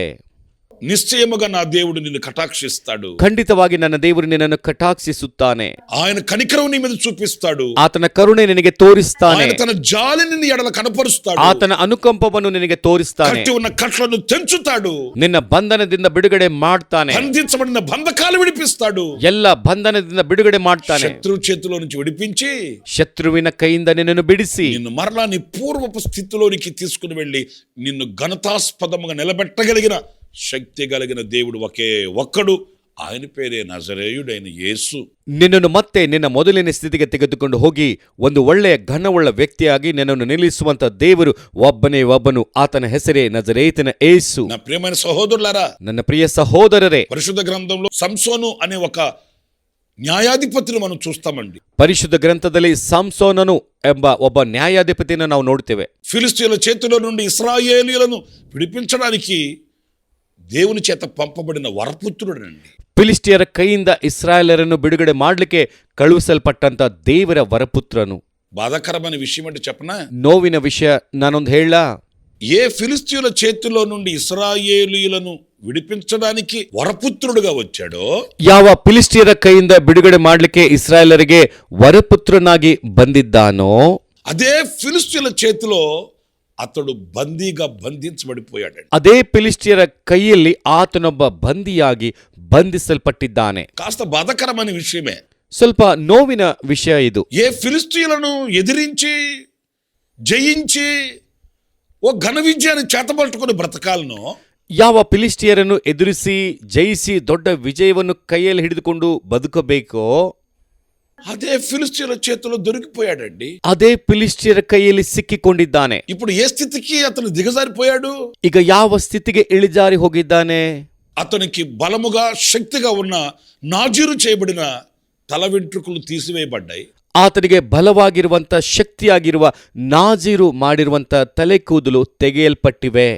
నిశ్చయముగా నా దేవుడు నిన్ను కటాక్షిస్తాడు. ಖಂಡಿತವಾಗಿ ನನ್ನ ದೇವರು ನಿನ್ನನ್ನು ಕಟಾಕ್ಷಿಸುತ್ತಾನೆ. ఆయన కనికరం నీ మీద చూపిస్తాడు. ಆತನ ಕರುಣೆ ನಿನಗೆ ತೋರಿಸ್ತಾನೆ. ఆయన తన జాలిని నీ ఎడల కనపరుస్తాడు. ಆತನ ಅನುಕಂಪವನ್ನು ನಿನಗೆ ತೋರಿಸ್ತಾನೆ. కట్టి ఉన్న కట్లను తెంచుతాడు. ನಿನ್ನ ಬಂಧನದಿಂದ ಬಿಡುಗಡೆ ಮಾಡ್ತಾನೆ. బంధించబడిన బంధకాలు విడిపిస్తాడు. ಎಲ್ಲ ಬಂಧನದಿಂದ ಬಿಡುಗಡೆ ಮಾಡ್ತಾನೆ. శత్రు చేతిలో నుంచి విడిపించి ಶತ್ರುವಿನ ಕೈಯಿಂದ ನಿನ್ನನ್ನು ಬಿಡಿಸಿ నిన్ను మరలా నీ పూర్వపు స్థితిలోనికి తీసుకుని వెళ్ళి నిన్ను ఘనతాస్పదముగా నిలబెట్టగలిగిన శక్తి కలిగిన దేవుడు ఒకే ఒక్కడు, ఆయన పేరే నజరేయుడైన యేసు. ನಿನ್ನನ್ನು ಮತ್ತೆ ನಿನ್ನ ಮೊದಲಿನ ಸ್ಥಿತಿಗೆ ತೆಗೆದುಕೊಂಡು ಹೋಗಿ ಒಂದು ಒಳ್ಳೆಯ ಘನವುಳ್ಳ ವ್ಯಕ್ತಿಯಾಗಿ ನಿನ್ನನ್ನು ನಿಲ್ಲಿಸುವಂತ ದೇವರು ಒಬ್ಬನೇ ಒಬ್ಬನು, ಆತನ ಹೆಸರೇ ನಜರೇತಿನ ಯೇಸು. నా ప్రియమైన సహోదరులారా, ನನ್ನ ಪ್ರಿಯ ಸಹೋದರರೇ, పరిశుద్ధ గ్రంథంలో సంసోను అనే ఒక న్యాయాధిపతిని మనం చూస్తామండి. ಪರಿಶುದ್ಧ ಗ್ರಂಥದಲ್ಲಿ ಸಂಸೋನನು ಎಂಬ ಒಬ್ಬ ನ್ಯಾಯಾಧಿಪತಿಯನ್ನು ನಾವು ನೋಡ್ತೇವೆ. ఫిలిష్తీయుల చేతిలో నుండి ఇశ్రాయేలీయులను విడిపించడానికి దేవుని చేత పంపబడిన వరపుత్రుడండి. ಫಿಲಿಸ್ಟಿಯರ ಕೈಯಿಂದ ಇಸ್ರಾಯೇಲರನ್ನು ಬಿಡುಗಡೆ ಮಾಡಲಿಕ್ಕೆ ಕಳುಹಿಸಲ್ಪಟ್ಟಂತ ದೇವರ ವರಪುತ್ರನು. బాధాకరమైన విషయం అంటే చెప్పనా, ನೋವಿನ ವಿಷಯ ನಾನೊಂದು ಹೇಳ, ఏ ఫిలిష్తీయుల చేతిలో నుండి ఇశ్రాయేలీయులను విడిపించడానికి వరపుత్రుడుగా వచ్చాడో, ಯಾವ ಫಿಲಿಸ್ಟಿಯರ ಕೈಯಿಂದ ಬಿಡುಗಡೆ ಮಾಡಲಿಕ್ಕೆ ಇಸ್ರಾಯೇಲರಿಗೆ ವರಪುತ್ರನಾಗಿ ಬಂದಿದ್ದಾನೋ, అదే ఫిలిష్తీయుల చేతిలో అతడు బందీగా బంధించబడిపోయాడు. ಅದೇ ಫಿಲಿಸ್ಟಿಯರ ಕೈಯಲ್ಲಿ ಆತನೊಬ್ಬ ಬಂದಿಯಾಗಿ ಬಂಧಿಸಲ್ಪಟ್ಟಿದ್ದಾನೆ. కాస్త బాధాకరమైన విషయమే. ಸ್ವಲ್ಪ ನೋವಿನ ವಿಷಯ ಇದು. ఏ ఫిలిష్తీయులను ఎదిరించి జయించి ఓ ఘన విజయాన్ని చేతపట్టుకుని బ్రతకాలనో, ಯಾವ ಫಿಲಿಸ್ಟಿಯರನ್ನು ಎದುರಿಸಿ ಜಯಿಸಿ ದೊಡ್ಡ ವಿಜಯವನ್ನು ಕೈಯಲ್ಲಿ ಹಿಡಿದುಕೊಂಡು ಬದುಕಬೇಕೋ, అదే ఫిలిష్తీయుల చేతిలో దొరికిపోయాడండి. ಅದೇ ಫಿಲಿಸ್ಟಿಯರ ಕೈಯಲ್ಲಿ ಸಿಕ್ಕಿಕೊಂಡಿದ್ದಾನೆ. ఇప్పుడు ఏ స్థితికి అతను దిగజారిపోయాడు? ಈಗ ಯಾವ ಸ್ಥಿತಿಗೆ ಇಳಿಜಾರಿ ಹೋಗಿದ್ದಾನೆ? అతనికి బలముగా శక్తిగా ఉన్న నాజీరు చేయబడిన తల వెంట్రుకలు తీసివేయబడ్డాయి. ಆತನಿಗೆ ಬಲವಾಗಿರುವಂತ ಶಕ್ತಿಯಾಗಿರುವ ನಾಜೀರು ಮಾಡಿರುವಂತ ತಲೆ ಕೂದಲು ತೆಗೆಯಲ್ಪಟ್ಟಿವೆ.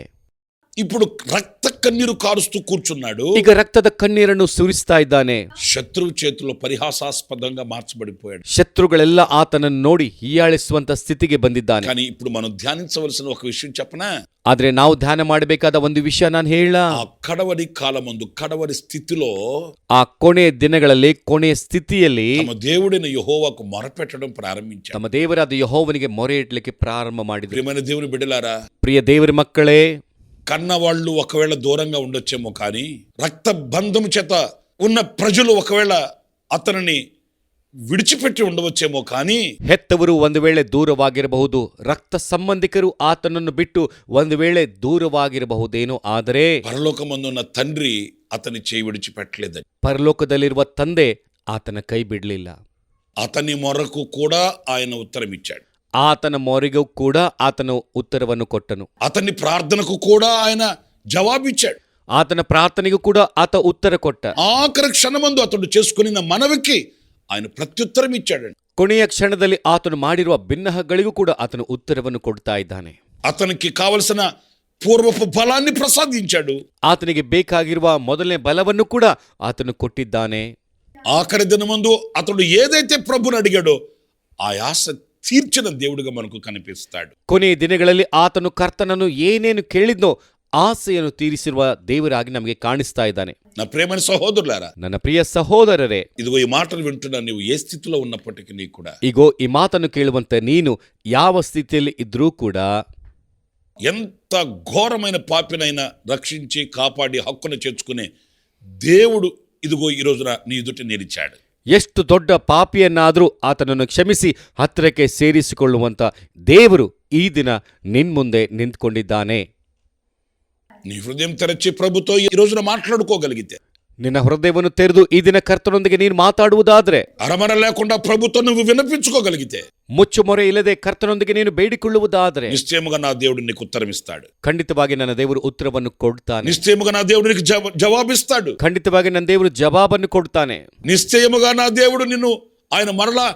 ఇప్పుడు రక్త కన్నీరు కారుస్తూ కూర్చున్నాడు. ಈಗ రక్ತದ కన్నీರನ್ನು ಸುರಿಸ್ತಾ ಇದ್ದಾನೆ. శత్రువు చేతిలో పరిహాసాస్పదంగా మార్చబడిపోయాడు. ಶತ್ರುಗಳೆಲ್ಲ ಆತನನ್ನು ನೋಡಿ ಹೀಯಾಳಿಸುವಂತ ಸ್ಥಿತಿಗೆ ಬಂದಿದ್ದಾನೆ. కానీ ఇప్పుడు మనం ధ్యానించవలసిన ఒక విషయం చెప్పనా? ಆದ್ರೆ ನಾವು ಧ್ಯಾನ ಮಾಡಬೇಕಾದ ಒಂದು ವಿಷಯ ನಾನು ಹೇಳ, ఆ కడవరి కాలమందు కడవరి స్థితిలో ಆ ಕೊನೆಯ ದಿನಗಳಲ್ಲಿ ಕೊನೆಯ ಸ್ಥಿತಿಯಲ್ಲಿ తమ దేవుడైన యెహోవాకు మొరపెట్టడం ప్రారంభించాడు. ತಮ್ಮ ದೇವರಾದ ಯೆಹೋವನಿಗೆ ಮೊರೆ ಇಡ್ಲಿಕ್ಕೆ ಪ್ರಾರಂಭ ಮಾಡಿದರು. ప్రియమైన దేవుని బిడ్డలారా, ಪ್ರಿಯ ದೇವರ ಮಕ್ಕಳೇ, కన్నవాళ్ళు ఒకవేళ దూరంగా ఉండొచ్చేమో, కానీ రక్త బంధము చేత ఉన్న ప్రజలు ఒకవేళ అతనిని విడిచిపెట్టి ఉండవచ్చేమో, కానీ ಹೆತ್ತವರು ಒಂದು ವೇಳೆ ದೂರವಾಗಿರಬಹುದು, ರಕ್ತ ಸಂಬಂಧಿಕರು ಆತನನ್ನು ಬಿಟ್ಟು ಒಂದು ವೇಳೆ ದೂರವಾಗಿರಬಹುದೇನೋ, ಆದರೆ పరలోకమందున్న తండ్రి అతని చేయి విడిచిపెట్టలేదని, ಪರಲೋಕದಲ್ಲಿರುವ ತಂದೆ ಆತನ ಕೈ ಬಿಡಲಿಲ್ಲ. అతని మొరకు కూడా ఆయన ఉత్తరం ఇచ్చాడు. ಆತನ ಮೊರೆಗೂ ಕೂಡ ಆತನು ಉತ್ತರವನ್ನು ಕೊಟ್ಟನು. అతని ప్రార్థనకు కూడా ఆయన జవాబిచ్చాడు. ಆತನ ಪ್ರಾರ್ಥನೆಗೂ ಕೂಡ ಆತ ಉತ್ತರ ಕೊಟ್ಟ. ఆఖరి క్షణమందు అతడు చేసుకున్న మనవికి ఆయన ప్రత్యుత్తరం ఇచ్చాడండి. ಕೊನೆಯ ಕ್ಷಣದಲ್ಲಿ ಆತನು ಮಾಡಿರುವ ಭಿನ್ನಹಗಳಿಗೂ ಕೂಡ ಆತನು ಉತ್ತರವನ್ನು ಕೊಡ್ತಾ ಇದ್ದಾನೆ. అతనికి కావలసిన పూర్వపు బలాన్ని ప్రసాదించాడు. ಆತನಿಗೆ ಬೇಕಾಗಿರುವ ಮೊದಲನೇ ಬಲವನ್ನು ಕೂಡ ಆತನು ಕೊಟ್ಟಿದ್ದಾನೆ. ఆఖరి దినమందు అతడు ఏదైతే ప్రభుని అడిగాడో ఆ ఆశ తీర్చిన దేవుడిగా మనకు కనిపిస్తాడు. ಕೊನೆಯ ದಿನಗಳಲ್ಲಿ ಆತನು ಕರ್ತನನ್ನು ಏನೇನು ಕೇಳಿದ್ನೋ ಆಸೆಯನ್ನು ತೀರಿಸಿರುವ ದೇವರಾಗಿ ನಮಗೆ ಕಾಣಿಸ್ತಾ ಇದ್ದಾನೆ. నా ప్రియమైన సహోదరులారా, ನನ್ನ ಪ್ರಿಯ ಸಹೋದರರೇ, ఇదిగో ఈ మాటలు వింటున్నా నీవు ఏ స్థితిలో ఉన్నప్పటికీ నీ కూడా ಈಗೋ ಈ ಮಾತನ್ನು ಕೇಳುವಂತೆ ನೀನು ಯಾವ ಸ್ಥಿತಿಯಲ್ಲಿ ಇದ್ರೂ ಕೂಡ, ఎంత ఘోరమైన పాపినైనా రక్షించి కాపాడి హక్కును చేర్చుకునే దేవుడు ఇదిగో ఈ రోజున నీ ఎదుట నిలిచాడు. ಎಷ್ಟು ದೊಡ್ಡ ಪಾಪಿಯನ್ನಾದರೂ ಆತನನ್ನು ಕ್ಷಮಿಸಿ ಹತ್ತಿರಕ್ಕೆ ಸೇರಿಸಿಕೊಳ್ಳುವಂತ ದೇವರು ಈ ದಿನ ನಿನ್ಮುಂದೆ ನಿಂತ್ಕೊಂಡಿದ್ದಾನೆ. నీ హృదయం తెరచి ప్రభుతో ఈ రోజున మాట్లాడుకోగలిగితే, ನಿನ್ನ ಹೃದಯವನ್ನು ತೆರೆದು ಈ ದಿನ ಕರ್ತನೊಂದಿಗೆ ನೀನು ಮಾತಾಡುವುದಾದ್ರೆ, అరమర లేకుండా ప్రభుతో నువ్వు వినిపించుకోగలిగితే, ಮುಚ್ಚುಮೊರೆ ಇಲ್ಲದೆ ಕರ್ತನೊಂದಿಗೆ ನೀನು ಬೇಡಿಕೊಳ್ಳುವುದಾದ್ರೆ, నిశ్చయముగా నా దేవుడు నీకు ఉత్తరం ఇస్తాడు. ಖಂಡಿತವಾಗಿ ನನ್ನ ದೇವರು ಉತ್ತರವನ್ನು ಕೊಡ್ತಾನೆ. నిశ్చయముగా నా దేవుడు నీకు జవాబిస్తాడు. ಖಂಡಿತವಾಗಿ ನನ್ನ ದೇವರು ಜವಾಬನ್ನು ಕೊಡ್ತಾನೆ. నిశ్చయముగా నా దేవుడు నిన్ను ఆయన మరలా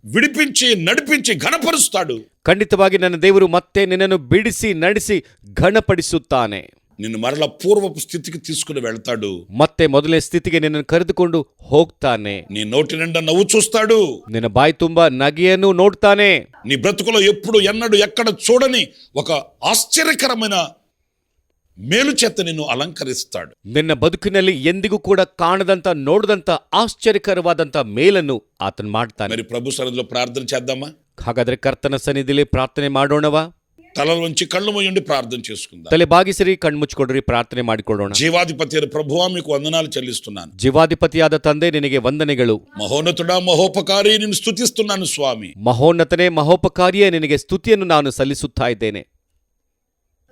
విడిపించి నడిపించి ఘనపరుస్తాడు. ಖಂಡಿತವಾಗಿ ನನ್ನ ದೇವರು ಮತ್ತೆ ನಿನ್ನನ್ನು ಬಿಡಿಸಿ ನಡೆಸಿ ಘನಪಡಿಸುತ್ತಾನೆ. నిన్ను మరలా పూర్వపు స్థితికి తీసుకుని వెళ్తాడు. ಮತ್ತೆ ಮೊದಲನೇ ಸ್ಥಿತಿಗೆ ನಿನ್ನನ್ನು ಕರೆದುಕೊಂಡು ಹೋಗ್ತಾನೆ. నీ నోటి నిండా నవ్వు చూస్తాడు. ನಿನ್ನ ಬಾಯಿ ತುಂಬಾ ನಗೆಯನ್ನು ನೋಡ್ತಾನೆ. నీ బ్రతుకులో ఎప్పుడు ఎన్నడూ ఎక్కడ చూడని ఒక ఆశ్చర్యకరమైన మేలు చేత నిన్ను అలంకరిస్తాడు. ನಿನ್ನ ಬದುಕಿನಲ್ಲಿ ಎಂದಿಗೂ ಕೂಡ ಕಾಣದಂತ ನೋಡದಂತ ಆಶ್ಚರ್ಯಕರವಾದಂತ ಮೇಲನ್ನು ಆತನು ಮಾಡ್ತಾನೆ. మరి ప్రభు సన్నిధిలో ప్రార్థన చేద్దామా? ಹಾಗಾದ್ರೆ ಕರ್ತನ ಸನ್ನಿಧಿಯಲ್ಲಿ ಪ್ರಾರ್ಥನೆ ಮಾಡೋಣವಾ? తలలోంచి కళ్ళు మూయండి, ప్రార్థన చేసుకుందాం. ತಲೆ ಬಾಗಿಸಿರಿ, ಕಣ್ಮುಚ್ಕೊಡ್ರಿ, ಪ್ರಾರ್ಥನೆ ಮಾಡಿಕೊಳ್ಳೋಣ. జీవాధిపతి అయిన ప్రభువా, మీకు వందనాలు చెల్లిస్తున్నాను. ಜೀವಾಧಿಪತಿಯಾದ ತಂದೆ, ನಿನಗೆ ವಂದನೆಗಳು. మహోన్నతుడా, మహోపకారి, నిన్ను స్తుతిస్తున్నాను స్వామి. ಮಹೋನ್ನತನೇ, ಮಹೋಪಕಾರಿಯೇ, ನಿನಗೆ ಸ್ತುತಿಯನ್ನು ನಾನು ಸಲ್ಲಿಸುತ್ತಾ ಇದ್ದೇನೆ.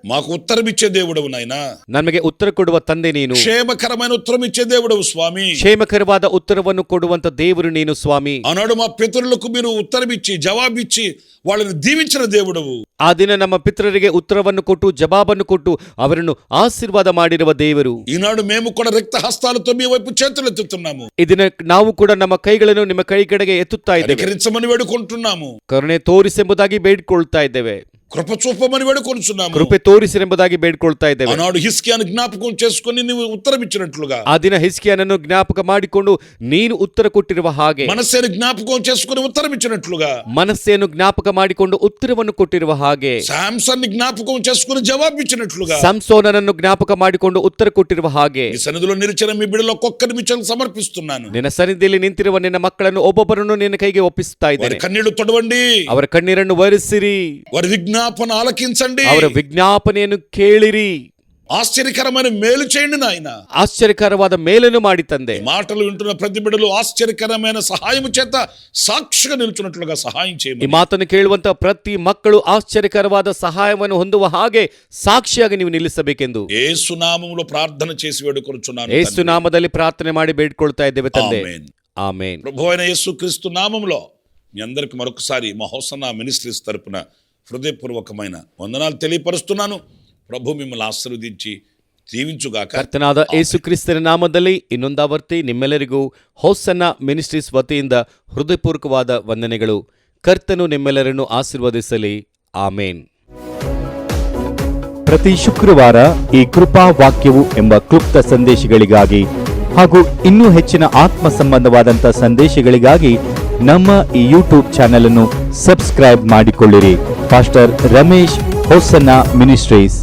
మాకు ఉత్తరం ఇచ్చే దేవుడవు నాయనా. ನಮಗೆ ಉತ್ತರ ಕೊಡುವ ತಂದೆ ನೀನು. క్షేమకరమైన ఉత్తరం ఇచ్చే దేవుడవు స్వామి. ಕ್ಷೇಮಕರವಾದ ಉತ್ತರವನ್ನು ಕೊಡುವಂತ ದೇವರು ನೀನು ಸ್ವಾಮಿ. ఆనాడు మా పితరులకు మీరు ఉత్తరం ఇచ్చి జవాబిచ్చి వాళ్ళని దీవించిన దేవుడవు. ಆ ದಿನ ನಮ್ಮ ಪಿತರರಿಗೆ ಉತ್ತರವನ್ನು ಕೊಟ್ಟು ಜವಾಬನ್ನು ಕೊಟ್ಟು ಅವರನ್ನು ಆಶೀರ್ವಾದ ಮಾಡಿರುವ ದೇವರು. ఈనాడు మేము కూడా రిక్త హస్తాలతో మీ వైపు చేతులు ఎత్తుతున్నాము. ಈ ದಿನ ನಾವು ಕೂಡ ನಮ್ಮ ಕೈಗಳನ್ನು ನಿಮ್ಮ ಕೈ ಕಡೆಗೆ ಎತ್ತುತ್ತಾ ಇದ್ದೇವೆ. కనికరించమని వేడుకుంటున్నాము. ಕರುಣೆ ತೋರಿಸೆಂಬುದಾಗಿ ಬೇಡಿಕೊಳ್ತಾ ಇದ್ದೇವೆ. కృప చూపమని వేడుకొనుచున్నాము. ಕೃಪೆ ತೋರಿಸಿರೆಂಬುದಾಗಿ ಬೇಡಿಕೊಳ್ತಾ ಇದ್ದೇವೆ. ఆనాడు హిస్కియాను జ్ఞాపకం చేసుకొని ನೀವು ఉత్తరం ఇచ్చినట్లుగా, ಆ ದಿನ ಹಿಸ್ಕಿಯನನ್ನು ಜ್ಞಾಪಕ ಮಾಡಿಕೊಂಡು ನೀನು ಉತ್ತರ ಕೊಟ್ಟಿರುವ ಹಾಗೆ, మనస్సేను జ్ఞాపకం చేసుకొని ఉత్తరం ఇచ్చినట్లుగా, ಮನಸ್ಸನ್ನು ಜ್ಞಾಪಕ ಮಾಡಿಕೊಂಡು ಉತ್ತರವನ್ನು ಕೊಟ್ಟಿರುವ ಹಾಗೆ, శాంసన్ని జ్ఞాపకం చేసుకొని జవాబిచ్చినట్లుగా, ಸಂಸೋನನನ್ನು ಜ್ಞಾಪಕ ಮಾಡಿಕೊಂಡು ಉತ್ತರ ಕೊಟ್ಟಿರುವ ಹಾಗೆ, ఈ సన్నిధిలో నిలిచిన మీ బిడ్డలో ఒక్కొక్కరి మిచ్చలు సమర్పిస్తున్నాను. ನಿನ್ನ ಸನ್ನಿಧಿಯಲ್ಲಿ ನಿಂತಿರುವ ನಿನ್ನ ಮಕ್ಕಳನ್ನು ಒಬ್ಬೊಬ್ಬರನ್ನು ನಿನ್ನ ಕೈಗೆ ಒಪ್ಪಿಸ್ತಾ వారి ಇದ್ದೇನೆ. కన్నీళ్లు తొడవండి, ಅವರ ಕಣ್ಣೀರನ್ನು ಒರೆಸಿರಿ, వారి విజ్ఞాపన ఆలకించండి, ಅವರ ವಿಜ್ಞಾಪನೆಯನ್ನು ಕೇಳಿರಿ, ఆశ్చర్యకరమైన మేలు చేయండి నాయన. ಆಶ್ಚರ್ಯಕರವಾದ ಮೇಲನ್ನು ಮಾಡಿ ತಂದೆ. ఈ మాటలు వింటున్న ప్రతి బిడ్డలు ఆశ్చర్యకరమైన సహాయం చేత సాక్షిగా నిలుచున్నట్లుగా సహాయం ಈ చేయమని, ಮಾತನ್ನು ಕೇಳುವಂತ ಪ್ರತಿ ಮಕ್ಕಳು ಆಶ್ಚರ್ಯಕರವಾದ ಸಹಾಯವನ್ನು ಹೊಂದುವ ಹಾಗೆ ಸಾಕ್ಷಿಯಾಗಿ ನೀವು ನಿಲ್ಲಿಸಬೇಕೆಂದು యేసు నామములో ప్రార్థన చేసి వేడుకొనుచున్నాను. ಯೇಸು ನಾಮದಲ್ಲಿ ಪ್ರಾರ್ಥನೆ ಮಾಡಿ ಬೇಡ್ಕೊಳ್ತಾ ಇದ್ದೇವೆ ತಂದೆ. ఆమేన్. ಆಮೇನ್. ప్రభువైన యేసుక్రీస్తు నామములో మీ అందరికి మరొకసారి మా హోసన్నా మినిస్ట్రీస్ తరపున హృదయపూర్వకమైన వందనాలు తెలియపరుస్తున్నాను. ప్రభు మిమ్మల్ని ఆశీర్వదించి దీవించుగాక. ಕರ್ತನಾದ ಯೇಸು ಕ್ರಿಸ್ತನ ನಾಮದಲ್ಲಿ ಇನ್ನೊಂದಾವರ್ತಿ ನಿಮ್ಮೆಲ್ಲರಿಗೂ ಹೋಸನ್ನ ಮಿನಿಸ್ಟ್ರೀಸ್ ವತಿಯಿಂದ ಹೃದಯಪೂರ್ವಕವಾದ ವಂದನೆಗಳು. ಕರ್ತನು ನಿಮ್ಮೆಲ್ಲರನ್ನು ಆಶೀರ್ವದಿಸಲಿ. ಆಮೇನ್. ಪ್ರತಿ ಶುಕ್ರವಾರ ಈ ಕೃಪಾ ವಾಕ್ಯವು ಎಂಬ ಕ್ಲುಪ್ತ ಸಂದೇಶಗಳಿಗಾಗಿ ಹಾಗೂ ಇನ್ನೂ ಹೆಚ್ಚಿನ ಆತ್ಮ ಸಂಬಂಧವಾದಂಥ ಸಂದೇಶಗಳಿಗಾಗಿ ನಮ್ಮ ಈ ಯೂಟ್ಯೂಬ್ ಚಾನೆಲ್ ಅನ್ನು ಸಬ್ಸ್ಕ್ರೈಬ್ ಮಾಡಿಕೊಳ್ಳಿರಿ. Pastor Ramesh Hosanna ministries.